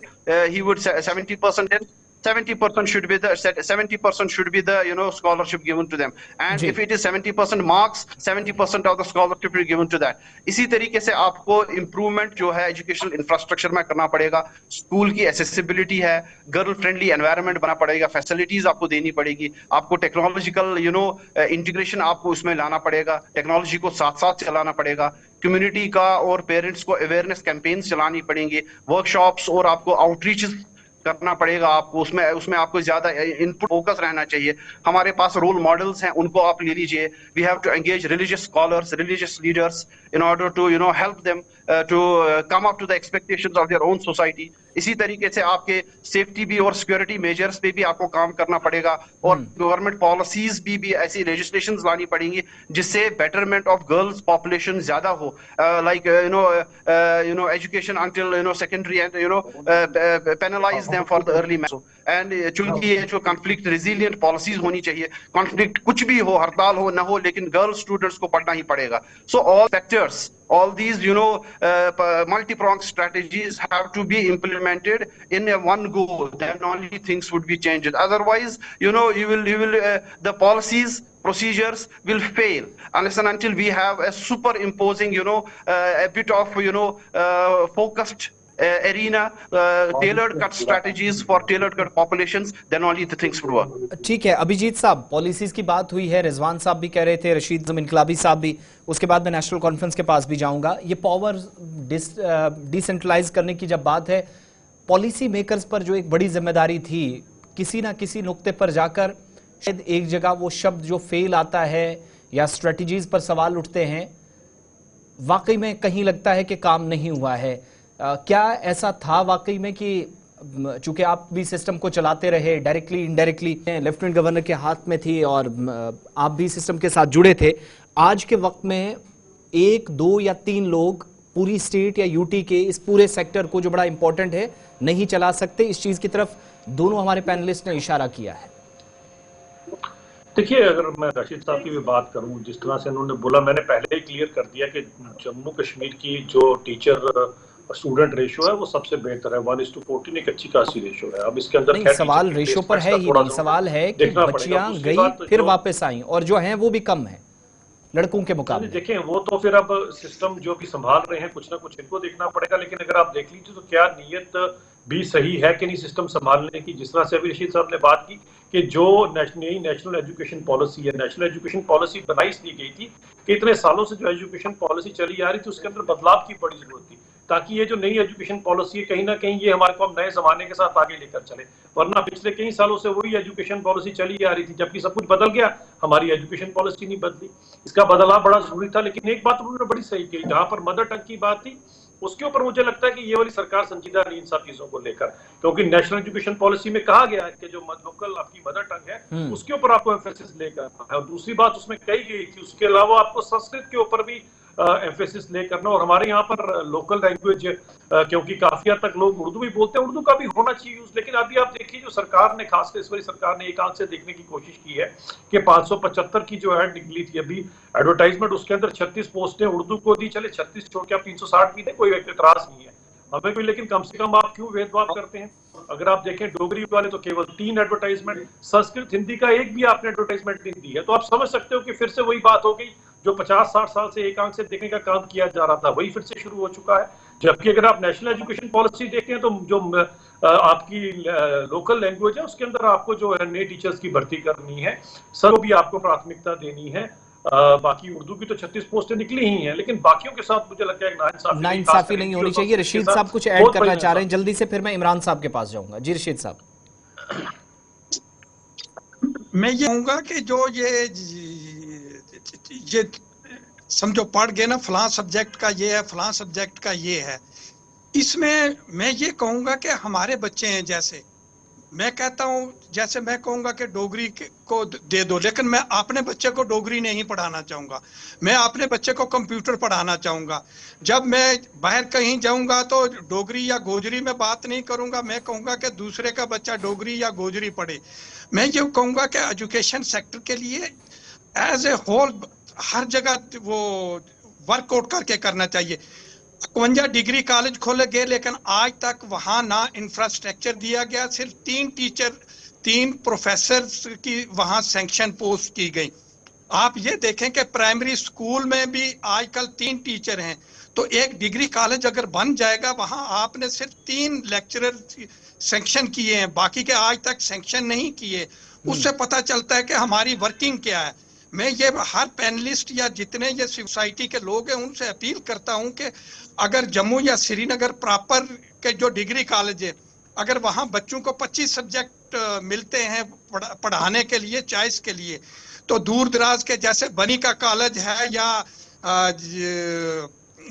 he would say 70% in, 70% should be the 70% should be the scholarship given to them, and if it is 70% marks, 70% of the scholarship is given to that। इसी तरीके से आपको इम्प्रूवमेंट जो है एजुकेशनल इंफ्रास्ट्रक्चर में करना पड़ेगा। स्कूल की एक्सेसिबिलिटी है, गर्ल फ्रेंडली एनवायरनमेंट बना पड़ेगा, फैसिलिटीज आपको देनी पड़ेगी, आपको टेक्नोलॉजिकल इंटीग्रेशन आपको उसमें लाना पड़ेगा, टेक्नोलॉजी को साथ साथ चलाना पड़ेगा, कम्युनिटी का और पेरेंट्स को अवेयरनेस कैंपेन्स चलानी पड़ेंगे, वर्कशॉप्स और आपको आउटरीच करना पड़ेगा आपको, उसमें आपको ज्यादा इनपुट फोकस रहना चाहिए। हमारे पास रोल मॉडल्स हैं, उनको आप ले लीजिए। We have to engage religious scholars, religious leaders in order to help them to come up to the expectations of their own society. इसी तरीके से आपके सेफ्टी भी और सिक्योरिटी मेजर्स पे भी आपको काम करना पड़ेगा, और गवर्नमेंट पॉलिसीज भी ऐसी लेजिस्लेशंस लानी पड़ेंगी जिससे बेटरमेंट ऑफ गर्ल्स पॉपुलेशन ज्यादा हो, like education until secondary and penalise them for the early marriage. And चूंकि ये जो कॉन्फ्लिक्ट रेजिलिएंट पॉलिसीज होनी चाहिए, कॉन्फ्लिक्ट कुछ भी हो, हड़ताल हो ना हो, लेकिन गर्ल स्टूडेंट्स को पढ़ना ही पड़ेगा। So all factors, all these multi-pronged strategies have to be implemented in a one go, then only things would be changed. Otherwise you will the policies, procedures will fail unless and until we have a superimposing a bit of focused arena, tailored cut strategies for tailored cut populations, then only the things would work। ठीक है अभिजीत साहब, पॉलिसीज की बात हुई है, रिजवान साहब भी कह रहे थे, रशीद इनकलाबी साहब भी, उसके बाद मैं नेशनल कॉन्फ्रेंस के पास भी जाऊंगा। ये पावर डिसेंट्रलाइज करने की जब बात है, पॉलिसी मेकर्स पर जो एक बड़ी जिम्मेदारी थी, किसी ना किसी नुक्ते पर जाकर शायद एक जगह वो शब्द जो फेल आता है या स्ट्रेटजीज पर सवाल उठते हैं, वाकई में कहीं लगता है कि काम नहीं हुआ है। क्या ऐसा था वाकई में कि चूंकि आप भी सिस्टम को चलाते रहे डायरेक्टली इनडायरेक्टली, लेफ्टिनेंट गवर्नर के हाथ में थी और आप भी सिस्टम के साथ जुड़े थे, आज के वक्त में 1, 2 या 3 लोग पूरी स्टेट या यूटी के इस पूरे सेक्टर को जो बड़ा इंपॉर्टेंट है नहीं चला सकते? इस चीज की तरफ दोनों हमारे पैनलिस्ट ने इशारा किया है। देखिए, अगर मैं रशीद साहब की भी बात करूं, जिस तरह से उन्होंने बोला, मैंने पहले ही क्लियर कर दिया कि जम्मू कश्मीर की जो टीचर स्टूडेंट रेशियो है वो सबसे बेहतर है, 1:14 एक अच्छी खासी रेशियो है। अब इसके अंदर नहीं, सवाल रेशियो पर है ही नहीं, सवाल है कि बच्चियां गई फिर वापस आई और जो हैं वो भी कम है लड़कों के मुकाबले। देखें, वो तो फिर अब सिस्टम जो भी संभाल रहे हैं कुछ ना कुछ इनको देखना पड़ेगा, लेकिन अगर आप देख लीजिए तो क्या नीयत भी सही है कि नहीं सिस्टम संभालने की। जिस तरह से अभी रशीद साहब ने बात की कि जो नेशनल एजुकेशन पॉलिसी है, नेशनल एजुकेशन पॉलिसी बनाई इसलिए गई थी कि इतने सालों से जो एजुकेशन पॉलिसी चली आ रही थी उसके अंदर बदलाव की बड़ी जरूरत थी, ताकि ये जो नई एजुकेशन पॉलिसी है कहीं ना कहीं ये हमारे को नए जमाने के साथ आगे लेकर चले। वरना पिछले कई सालों से वही एजुकेशन पॉलिसी चली आ रही थी, जबकि सब कुछ बदल गया, हमारी एजुकेशन पॉलिसी नहीं बदली। इसका बदलाव बड़ा जरूरी था, लेकिन एक बात उन्होंने बड़ी सही कही, जहां पर मदर टंग की बात थी उसके ऊपर मुझे लगता है कि ये वाली सरकार संजीदा नहीं इन सब चीजों को लेकर, क्योंकि नेशनल एजुकेशन पॉलिसी में कहा गया है कि जो लोकल आपकी मदर टंग है उसके ऊपर आपको एम्फेसिस लेकर है। और दूसरी बात उसमें कही गई थी, उसके अलावा आपको संस्कृत के ऊपर भी एम्फेसिस ले करना। और हमारे यहाँ पर लोकल लैंग्वेज, क्योंकि काफी हद तक लोग उर्दू भी बोलते हैं, उर्दू का भी होना चाहिए यूज। लेकिन अभी आप देखिए जो सरकार ने, खासकर इस बारी सरकार ने एक आंख से देखने की कोशिश की है कि 575 की जो ऐड निकली थी अभी एडवर्टाइजमेंट, उसके अंदर 36 पोस्टें उर्दू को दी। चले 36 छोड़ के आप 360 भी दें, कोई एतराज नहीं है हमें कोई, लेकिन कम से कम आप क्यों भेदभाव करते हैं? अगर आप देखें डोगरी वाले तो केवल 3 एडवर्टाइजमेंट, संस्कृत हिंदी का एक भी आपने एडवर्टाइजमेंट नहीं दी है। तो आप समझ सकते हो कि फिर से वही बात हो गई, जो 50-60 साल से एक आंख से देखने का काम किया जा रहा था वही फिर से शुरू हो चुका है। जबकि अगर आप नेशनल एजुकेशन पॉलिसी देखें तो जो आपकी लोकल लैंग्वेज है उसके अंदर आपको जो है नए टीचर्स की भर्ती करनी है, सबको भी आपको प्राथमिकता देनी है। बाकी उर्दू की तो 36 पोस्टें निकली ही हैं, लेकिन बाकियों के साथ मुझे लगता है नाइंसाफी नहीं होनी चाहिए। रशीद साहब कुछ ऐड करना चाह रहे हैं जल्दी से, फिर मैं इमरान साहब के पास जाऊंगा। जी रशीद साहब। मैं ये कहूँगा कि जो ये समझो पढ़ गए ना, फलां सब्जेक्ट का ये है, फलां सब्जेक्ट का ये है, इसमें मैं ये कहूँगा कि हमारे बच्चे हैं, जैसे मैं कहता हूँ, जैसे मैं कहूँगा कि डोगरी को दे दो, लेकिन मैं अपने बच्चे को डोगरी नहीं पढ़ाना चाहूँगा। मैं अपने बच्चे को कंप्यूटर पढ़ाना चाहूँगा। जब मैं बाहर कहीं जाऊँगा तो डोगरी या गोजरी में बात नहीं करूँगा, मैं कहूँगा कि दूसरे का बच्चा डोगरी या गोजरी पढ़े। मैं ये कहूँगा कि एजुकेशन सेक्टर के लिए एज ए होल हर जगह वो वर्कआउट करके करना चाहिए। 51 डिग्री कॉलेज खोले गए, लेकिन आज तक वहां ना इंफ्रास्ट्रक्चर दिया गया। सिर्फ 3 टीचर, 3 प्रोफेसर की वहां सैंक्शन पोस्ट की गई। आप ये देखें कि प्राइमरी स्कूल में भी आजकल 3 टीचर हैं, तो एक डिग्री कॉलेज अगर बन जाएगा, वहां आपने सिर्फ 3 लेक्चरर सैंक्शन किए हैं, बाकी के आज तक सैंक्शन नहीं किए। उससे पता चलता है कि हमारी वर्किंग क्या है। मैं ये हर पैनलिस्ट या जितने ये सोसाइटी के लोग हैं उनसे अपील करता हूं कि अगर जम्मू या श्रीनगर प्रॉपर के जो डिग्री कॉलेज है, अगर वहां बच्चों को 25 सब्जेक्ट मिलते हैं पढ़ाने के लिए, चॉइस के लिए, तो दूर दराज के जैसे बनी का कॉलेज है या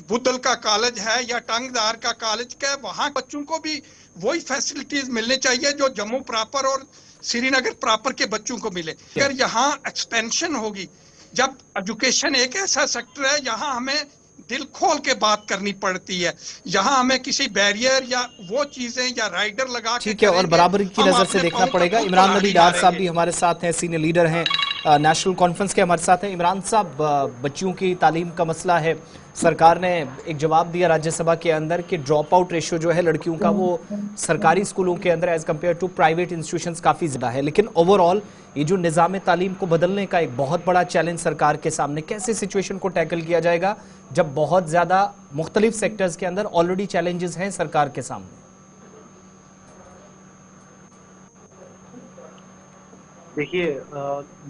बुद्धल का कॉलेज है या टंगदार का कॉलेज का, वहां बच्चों को भी वही फैसिलिटीज मिलनी चाहिए जो जम्मू प्रॉपर और श्रीनगर प्रॉपर के बच्चों को मिले। अगर यहाँ एक्सपेंशन होगी, जब एजुकेशन एक ऐसा सेक्टर है यहाँ हमें दिल खोल के बात करनी पड़ती है, यहाँ हमें किसी बैरियर या वो चीजें या राइडर लगा के, ठीक है, और बराबरी की नजर से देखना पड़ेगा। इमरान नबी डार साहब भी हमारे साथ हैं, सीनियर लीडर हैं नेशनल कॉन्फ्रेंस के, हमारे साथ हैं। इमरान साहब, बच्चियों की तालीम का मसला है, सरकार ने एक जवाब दिया राज्यसभा के अंदर कि ड्रॉप आउट रेशियो जो है लड़कियों का वो सरकारी स्कूलों के अंदर as compare to private institutions काफ़ी ज़्यादा है। लेकिन ओवरऑल ये जो निज़ाम तालीम को बदलने का एक बहुत बड़ा चैलेंज सरकार के सामने, कैसे सिचुएशन को टैकल किया जाएगा जब बहुत ज़्यादा मुख्तलिफ सेक्टर्स के अंदर ऑलरेडी चैलेंजेस हैं सरकार के सामने? देखिए,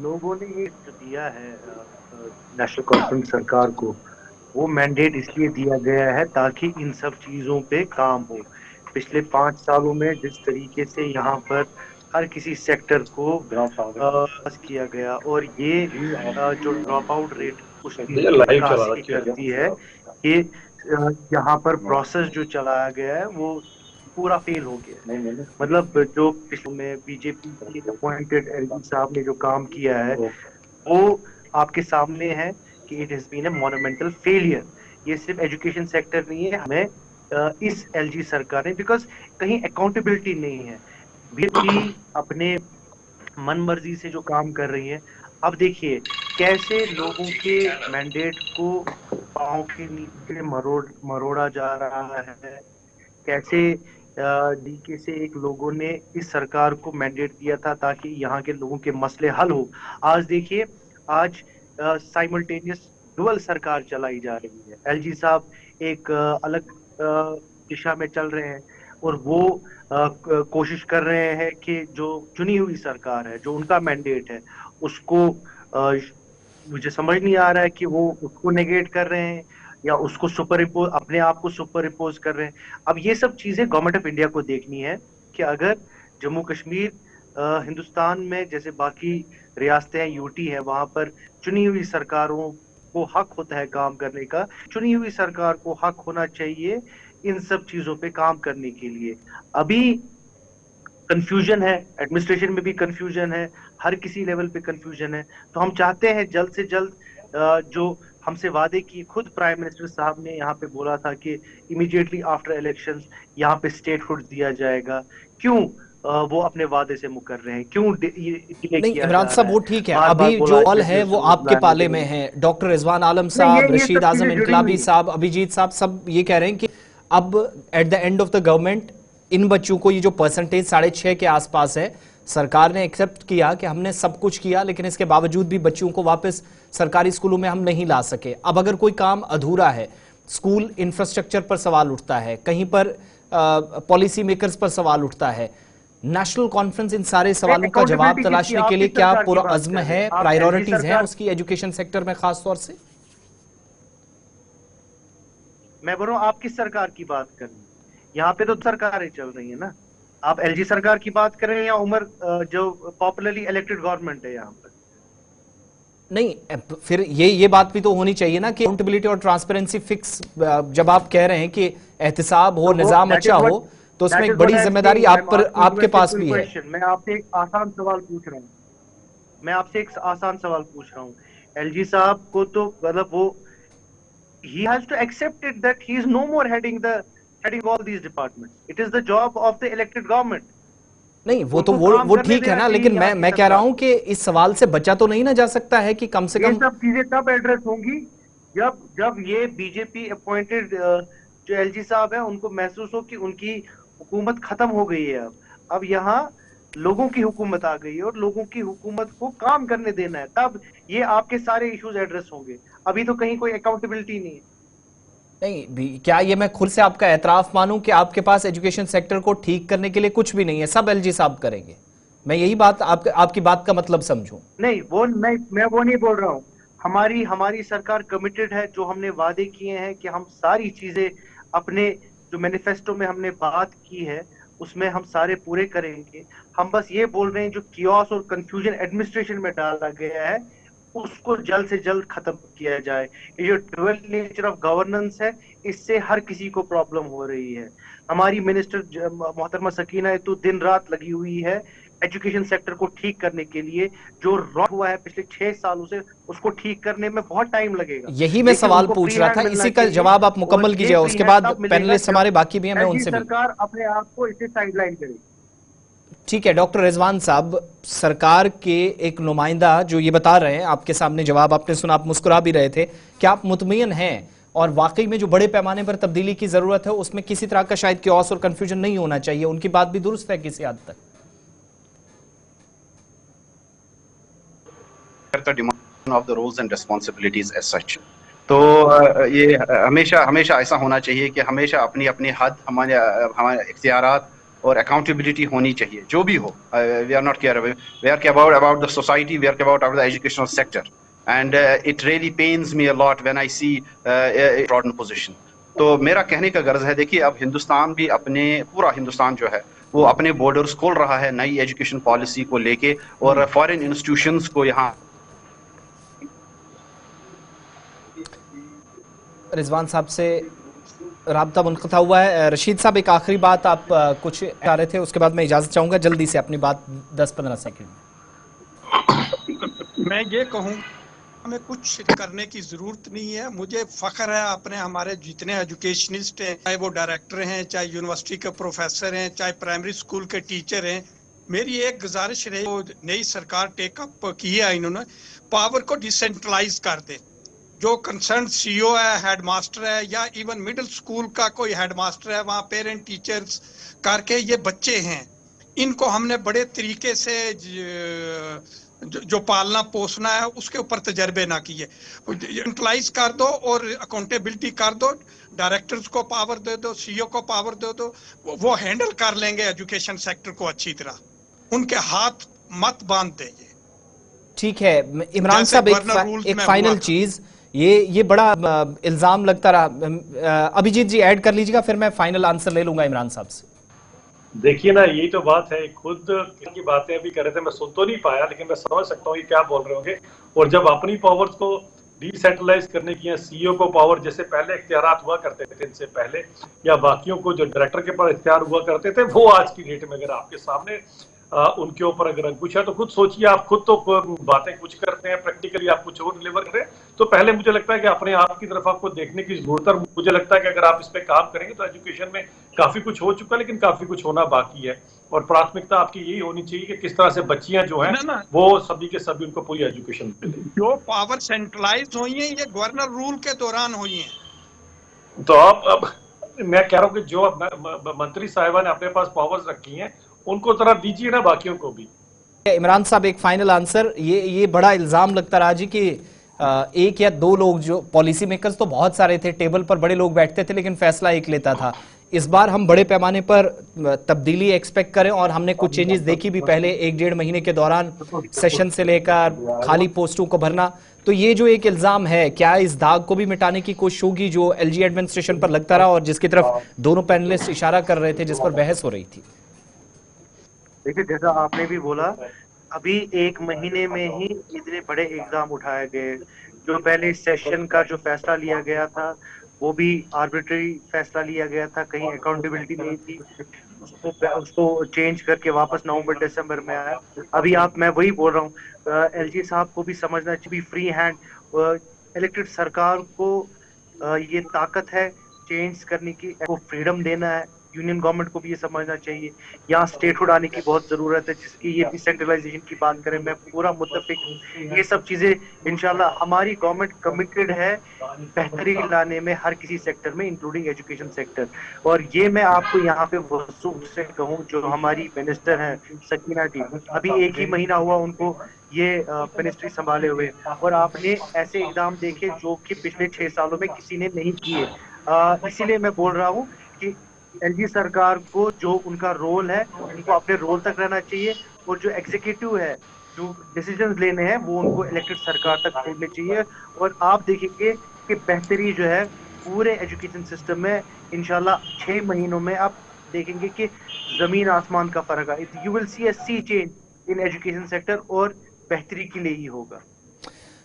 लोगों ने ये दिया है नेशनल कॉन्फ्रेंस सरकार को, वो मैंडेट इसलिए दिया गया है ताकि इन सब चीज़ों पे काम हो। पिछले 5 सालों में जिस तरीके से यहाँ पर हर किसी सेक्टर को पास किया गया, और ये जो ड्रॉप आउट रेट करती है कि यहाँ पर प्रोसेस जो चलाया गया है वो पूरा फेल हो गया। मतलब जो पिछले में बीजेपी के अपॉइंटेड एलजी साहब ने जो काम किया है वो आपके सामने है कि it has been a monumental failure. ये सिर्फ एजुकेशन सेक्टर नहीं है, हमें इस एलजी सरकार ने, बिकॉज कहीं अकाउंटेबिलिटी नहीं है, बीजेपी अपने मन मर्जी से जो काम कर रही है। अब देखिए कैसे लोगों के मैंडेट को पांव के नीचे मरोड़ा जा रहा है, कैसे डीके से एक लोगों ने इस सरकार को मैंडेट दिया था ताकि यहाँ के लोगों के मसले हल हो। आज देखिए, आज साइमल्टेनियस डुअल सरकार चलाई जा रही है। एलजी साहब एक अलग दिशा में चल रहे हैं और वो कोशिश कर रहे हैं कि जो चुनी हुई सरकार है, जो उनका मैंडेट है, उसको मुझे समझ नहीं आ रहा है कि वो उसको नेगेट कर रहे हैं या उसको सुपर इम्पोज, अपने आप को सुपर इम्पोज कर रहे हैं। अब ये सब चीजें गवर्नमेंट ऑफ इंडिया को देखनी है कि अगर जम्मू कश्मीर हिंदुस्तान में जैसे बाकी रियासतें यूटी है, वहां पर चुनी हुई सरकारों को हक होता है काम करने का, चुनी हुई सरकार को हक होना चाहिए इन सब चीजों पे काम करने के लिए। अभी कंफ्यूजन है, एडमिनिस्ट्रेशन में भी कंफ्यूजन है, हर किसी लेवल पे कंफ्यूजन है। तो हम चाहते हैं जल्द से जल्द जो हमसे वादे किए, खुद प्राइम मिनिस्टर साहब ने यहाँ पे बोला था कि इमीडिएटली आफ्टर इलेक्शंस यहाँ पे स्टेटहुड दिया जाएगा। क्यों वो अपने वादे से मुकर रहे हैं? क्यों डिले नहीं किया इमरान जा साहब, रहा वो है? ठीक है, बार बार अभी बोला जो ऑल है वो जस्टिस आपके लाने पाले के में लिए। है। डॉक्टर रिजवान आलम नहीं, साहब, ये रशीद सब आजम चीजें जुड़ी इनकलाबी हुई हैं। साहब, अभिजीत साहब, सब ये कह रहे हैं कि अब at the end of the government in बच्चों को, ये जो परसेंटेज 6.5 के आसपास है, सरकार ने एक्सेप्ट किया कि हमने सब कुछ किया, लेकिन इसके बावजूद भी बच्चों को वापस सरकारी स्कूलों में हम नहीं ला सके। अब अगर कोई काम अधूरा है, स्कूल इंफ्रास्ट्रक्चर पर सवाल उठता है, कहीं पर पॉलिसी मेकर्स पर सवाल उठता है, नेशनल कॉन्फ्रेंस इन सारे सवालों का जवाब अकाउंटेबिलिटी किसकी? तलाशने के लिए आपकी क्या सरकार की पूरा बात अज़्म कर रहे है, हैं आप? प्रायोरिटीज एलजी हैं सरकार। उसकी एजुकेशन सेक्टर में खास तौर से? मैं बोल रहा हूँ आप किस सरकार की बात कर रहे हैं? यहाँ पे तो सरकारें चल रही है ना। आप एलजी सरकार की बात कर रहे हैं या उमर जो पॉपुलरली इलेक्टेड गवर्नमेंट है यहाँ पर? नहीं, फिर ये बात भी तो होनी चाहिए ना कि अकाउंटेबिलिटी और ट्रांसपेरेंसी फिक्स, जब आप कह रहे हैं कि एहतिसाब हो, निजाम अच्छा हो, तो उसमें एक बड़ी जिम्मेदारी आप पर, आपके पास भी है। मैं आपसे एक आसान सवाल पूछ रहा हूँ। मैं आपसे एक आसान सवाल पूछ रहा हूँ। एलजी साहब को तो मतलब वो he has to accept it that he is no more heading all these departments. It is the job of the elected government. नहीं, वो तो वो ठीक है ना, लेकिन मैं कह रहा हूं कि इस सवाल से बचा तो नहीं ना जा सकता है कि कम से कम ये सब चीजें तब एड्रेस होंगी जब ये बीजेपी अपॉइंटेड जो एलजी साहब है उनको महसूस हो कि उनकी हुकूमत खत्म हो गई है। अब यहाँ लोगों की हुकूमत आ गई है और लोगों की हुकूमत को काम करने देना है, तब ये आपके सारे इश्यूज एड्रेस होंगे। अभी तो कहीं कोई अकाउंटेबिलिटी नहीं है। नहीं, क्या ये मैं खुद से आपका एतराफ मानूं कि आपके पास एजुकेशन सेक्टर को ठीक करने के लिए कुछ भी नहीं है, सब एलजी साहब करेंगे? मैं यही बात आपकी बात का मतलब समझूं? नहीं, वो मैं वो नहीं बोल रहा हूँ। हमारी सरकार कमिटेड है, जो हमने वादे किए हैं कि हम सारी चीजें अपने जो मैनिफेस्टो में हमने बात की है उसमें हम सारे पूरे करेंगे। हम बस ये बोल रहे हैं जो कियोस और कंफ्यूजन एडमिनिस्ट्रेशन में डाला गया है उसको जल्द से जल्द खत्म किया जाए। ये जो ड्यूअल नेचर ऑफ गवर्नेंस है इससे हर किसी को प्रॉब्लम हो रही है। हमारी मिनिस्टर मोहतरमा सकीना तो दिन रात लगी हुई है एजुकेशन सेक्टर को ठीक करने के लिए। जो रॉन्ग हुआ है पिछले 6 सालों से उसको ठीक करने में बहुत टाइम लगेगा। यही मैं सवाल पूछ रहा था, इसी का जवाब आप मुकम्मल कीजिए, उसके बाद पैनलिस्ट हमारे बाकी भी हैं, मैं उनसे भी। सरकार अपने आप को इसे साइडलाइन करेगी। ठीक है डॉक्टर रिजवान साहब, सरकार के एक नुमाइंदा जो ये बता रहे हैं, आपके सामने जवाब आपने सुना, आप मुस्कुरा भी रहे थे, क्या आप मुतमईन हैं और वाकई में जो बड़े पैमाने पर तब्दीली की जरूरत है उसमें किसी तरह का शायद कियोस और कंफ्यूजन नहीं होना चाहिए? उनकी बात भी दुरुस्त है किसी हद तक? Of the roles and responsibilities as such, तो ये हमेशा ऐसा होना चाहिए कि हमेशा अपनी अपनी हद, हमारे इख्तियारात और अकाउंटेबिलिटी होनी चाहिए, जो भी हो। We are not care, we are care about the society, we are care about the educational sector, and it really pains me a lot when I see broaden position. तो मेरा कहने का गर्ज है, देखिए अब हिंदुस्तान भी पूरा हिंदुस्तान जो है वो अपने बॉर्डर्स खोल रहा है नई एजुकेशन पॉलिसी को लेके, और फॉरेन इंस्टीट्यूशंस को यहाँ। रिजवान साहब से राब्ता मुनक़ता हुआ है। रशीद साहब, एक आखिरी बात आप कुछ कह रहे थे, उसके बाद मैं इजाज़त चाहूँगा जल्दी से अपनी बात 10-15 सेकंड में। मैं ये कहूँ हमें कुछ करने की ज़रूरत नहीं है। मुझे फ़ख्र है अपने हमारे जितने एजुकेशनिस्ट हैं, चाहे वो डायरेक्टर हैं, चाहे यूनिवर्सिटी के प्रोफेसर हैं, चाहे प्राइमरी स्कूल के टीचर हैं। मेरी एक गुजारिश रही, नई सरकार टेकअप की है इन्होंने, पावर को डिसेंट्रलाइज कर दे। जो कंसर्न सीईओ है, हेडमास्टर है, या इवन मिडिल स्कूल का कोई हेडमास्टर है, वहाँ पेरेंट टीचर्स करके ये बच्चे हैं, इनको हमने बड़े तरीके से जो पालना पोसना है उसके ऊपर तजर्बे ना किए। यूटिलाइज कर दो और अकाउंटेबिलिटी कर दो, डायरेक्टर्स को पावर दे दो, सीईओ को पावर दे दो, वो हैंडल कर लेंगे एजुकेशन सेक्टर को अच्छी तरह। उनके हाथ मत बांध देंगे। ठीक है इमरान साहब, एक फाइनल चीज, ये बड़ा इल्जाम लगता रहा, अभिजीत जी ऐड कर लीजिएगा, फिर मैं फाइनल आंसर ले लूंगा इमरान साहब से। देखिए ना, यही तो बात है, खुद की बातें अभी कर रहे थे, मैं सुन तो नहीं पाया लेकिन मैं समझ सकता हूँ ये क्या बोल रहे होंगे। और जब अपनी पावर्स को डिसेंट्रलाइज करने की, सीईओ को पावर जैसे पहले इख्तियारात हुआ करते थे इनसे पहले, या बाकियों को जो डायरेक्टर के पास इख्तियार हुआ करते थे, वो आज की डेट में अगर आपके सामने उनके ऊपर अगर अंकुश है, तो खुद सोचिए, आप खुद तो बातें कुछ करते हैं, प्रैक्टिकली आप कुछ और डिलीवर करें। तो पहले मुझे लगता है कि अपने आप की तरफ आपको देखने की जरूरत है। मुझे लगता है कि अगर आप इस पे काम करेंगे तो एजुकेशन में काफी कुछ हो चुका है, लेकिन काफी कुछ होना बाकी है। और प्राथमिकता आपकी यही होनी चाहिए कि किस तरह से बच्चियां जो हैं वो सभी के सभी उनको पूरी एजुकेशन मिले। जो पावर सेंट्रलाइज हुई है ये गवर्नर रूल के दौरान हुई है। तो अब मैं कह रहा हूँ कि जो मंत्री साहिबा ने अपने पास पावर्स रखी हैं उनको तरह दीजिए ना बाकियों को भी। इमरान साहब, एक फाइनल आंसर, ये बड़ा इल्जाम लगता रहा जी कि एक या दो लोग, जो पॉलिसी मेकर्स तो बहुत सारे थे, टेबल पर बड़े लोग बैठते थे लेकिन फैसला एक लेता था। इस बार हम बड़े पैमाने पर तब्दीली एक्सपेक्ट करें और हमने कुछ चेंजेस देखी भी पहले 1-1.5 महीने के दौरान, सेशन से लेकर खाली पोस्टों को भरना। तो ये जो एक इल्जाम है, क्या इस दाग को भी मिटाने की कोशिश होगी जो एलजी एडमिनिस्ट्रेशन पर लगता रहा और जिसकी तरफ दोनों पैनलिस्ट इशारा कर रहे थे, जिस पर बहस हो रही थी? देखिए, जैसा आपने भी बोला, अभी 1 महीने में ही इतने बड़े एग्जाम उठाए गए। जो पहले सेशन का जो फैसला लिया गया था वो भी आर्बिट्रेरी फैसला लिया गया था, कहीं अकाउंटेबिलिटी नहीं थी। उसको चेंज करके वापस नवंबर दिसंबर में आया। अभी मैं वही बोल रहा हूँ, एलजी साहब को भी समझना चाहिए, फ्री हैंड इलेक्टेड सरकार को ये ताकत है चेंज करने की, को फ्रीडम देना है। यूनियन गवर्नमेंट को भी ये समझना चाहिए यहाँ स्टेटहुड आने की बहुत जरूरत है, जिसकी ये डिसेंट्रलाइजेशन की बात करें, मैं पूरा मुत्तफिक हूँ। ये सब चीजें इंशाल्लाह हमारी गवर्नमेंट कमिटेड है बेहतरी लाने में हर किसी सेक्टर में, इंक्लूडिंग एजुकेशन सेक्टर। और ये मैं आपको यहाँ पे वसूख से कहूँ, जो हमारी मिनिस्टर हैं सकीना टी, अभी 1 ही महीना हुआ उनको ये मिनिस्ट्री संभाले हुए, और आपने ऐसे इकदाम देखे जो कि पिछले 6 सालों में किसी ने नहीं किए। इसीलिए मैं बोल रहा हूँ कि एलजी सरकार को जो उनका रोल है उनको अपने रोल तक रहना चाहिए, और जो एग्जीक्यूटिव है, जो डिसीजंस लेने हैं, वो उनको इलेक्टेड सरकार तक छोड़ने चाहिए। और आप देखेंगे कि बेहतरी जो है पूरे एजुकेशन सिस्टम में इंशाल्लाह 6 महीनों में आप देखेंगे कि जमीन आसमान का फर्क है। You will see a sea change in education sector, और बेहतरी के लिए ही होगा।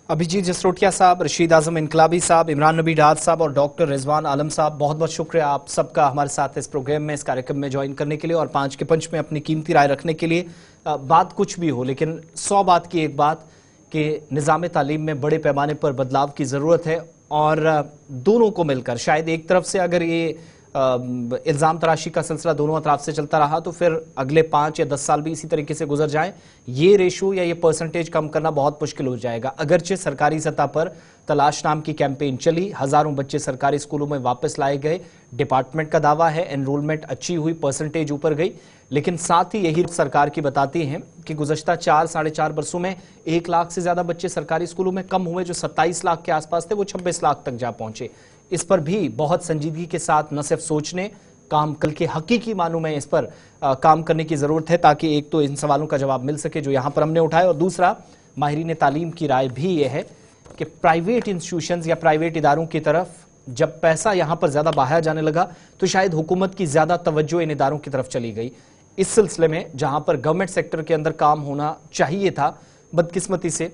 अभिजीत जसरोटिया साहब, रशीद आजम इनकलाबी साहब, इमरान नबी डाद साहब और डॉक्टर रिजवान आलम साहब, बहुत बहुत शुक्रिया आप सबका हमारे साथ इस प्रोग्राम में, इस कार्यक्रम में ज्वाइन करने के लिए और 5 के पंच में अपनी कीमती राय रखने के लिए। बात कुछ भी हो, लेकिन 100 बात की एक बात कि निज़ाम तालीम में बड़े पैमाने पर बदलाव की ज़रूरत है। और दोनों को मिलकर, शायद एक तरफ से अगर ये इल्ज़ाम तराशी का सिलसिला दोनों अतराफ से चलता रहा तो फिर अगले 5 या 10 साल भी इसी तरीके से गुजर जाएं, ये रेशो या ये परसेंटेज कम करना बहुत मुश्किल हो जाएगा। अगरचे सरकारी सतह पर तलाश नाम की कैंपेन चली, हज़ारों बच्चे सरकारी स्कूलों में वापस लाए गए, डिपार्टमेंट का दावा है एनरोलमेंट अच्छी हुई, परसेंटेज ऊपर गई, लेकिन साथ ही यही सरकार की बताती हैं कि गुज़श्ता 4-4.5 बरसों में 1 लाख से ज़्यादा बच्चे सरकारी स्कूलों में कम हुए। जो 27 लाख के आसपास थे वो 26 लाख तक जा पहुंचे। इस पर भी बहुत संजीदगी के साथ न सिर्फ सोचने, काम कल के हकीकी मानों में इस पर काम करने की ज़रूरत है, ताकि एक तो इन सवालों का जवाब मिल सके जो यहाँ पर हमने उठाए, और दूसरा माहिरीन तालीम की राय भी ये है कि प्राइवेट इंस्टीट्यूशंस या प्राइवेट इदारों की तरफ जब पैसा यहाँ पर ज़्यादा बहाया जाने लगा तो शायद हुकूमत की ज़्यादा तवज्जो इन इदारों की तरफ चली गई। इस सिलसिले में जहाँ पर गवर्नमेंट सेक्टर के अंदर काम होना चाहिए था, बदकिस्मती से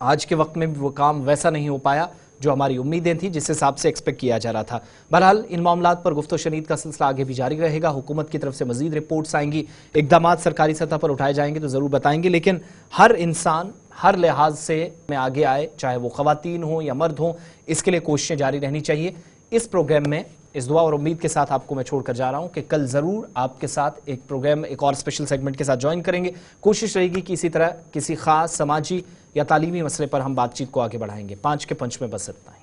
आज के वक्त में वो काम वैसा नहीं हो पाया जो हमारी उम्मीदें थी, जिस हिसाब से एक्सपेक्ट किया जा रहा था। बहरहाल इन मामलात पर गुफ्तो शनीद का सिलसिला आगे भी जारी रहेगा। हुकूमत की तरफ से मजीद रिपोर्ट्स आएंगी, इकदाम सरकारी सतह पर उठाए जाएंगे तो ज़रूर बताएंगे, लेकिन हर इंसान हर लिहाज से में आगे आए, चाहे वो ख़वातीन हो या मर्द हो, इसके लिए कोशिशें जारी रहनी चाहिए। इस प्रोग्राम में इस दुआ और उम्मीद के साथ आपको मैं छोड़कर जा रहा हूं कि कल ज़रूर आपके साथ एक प्रोग्राम, एक और स्पेशल सेगमेंट के साथ ज्वाइन करेंगे। कोशिश रहेगी कि इसी तरह किसी खास समाजी या तालीमी मसले पर हम बातचीत को आगे बढ़ाएंगे। 5 के पंच में बस इतना ही।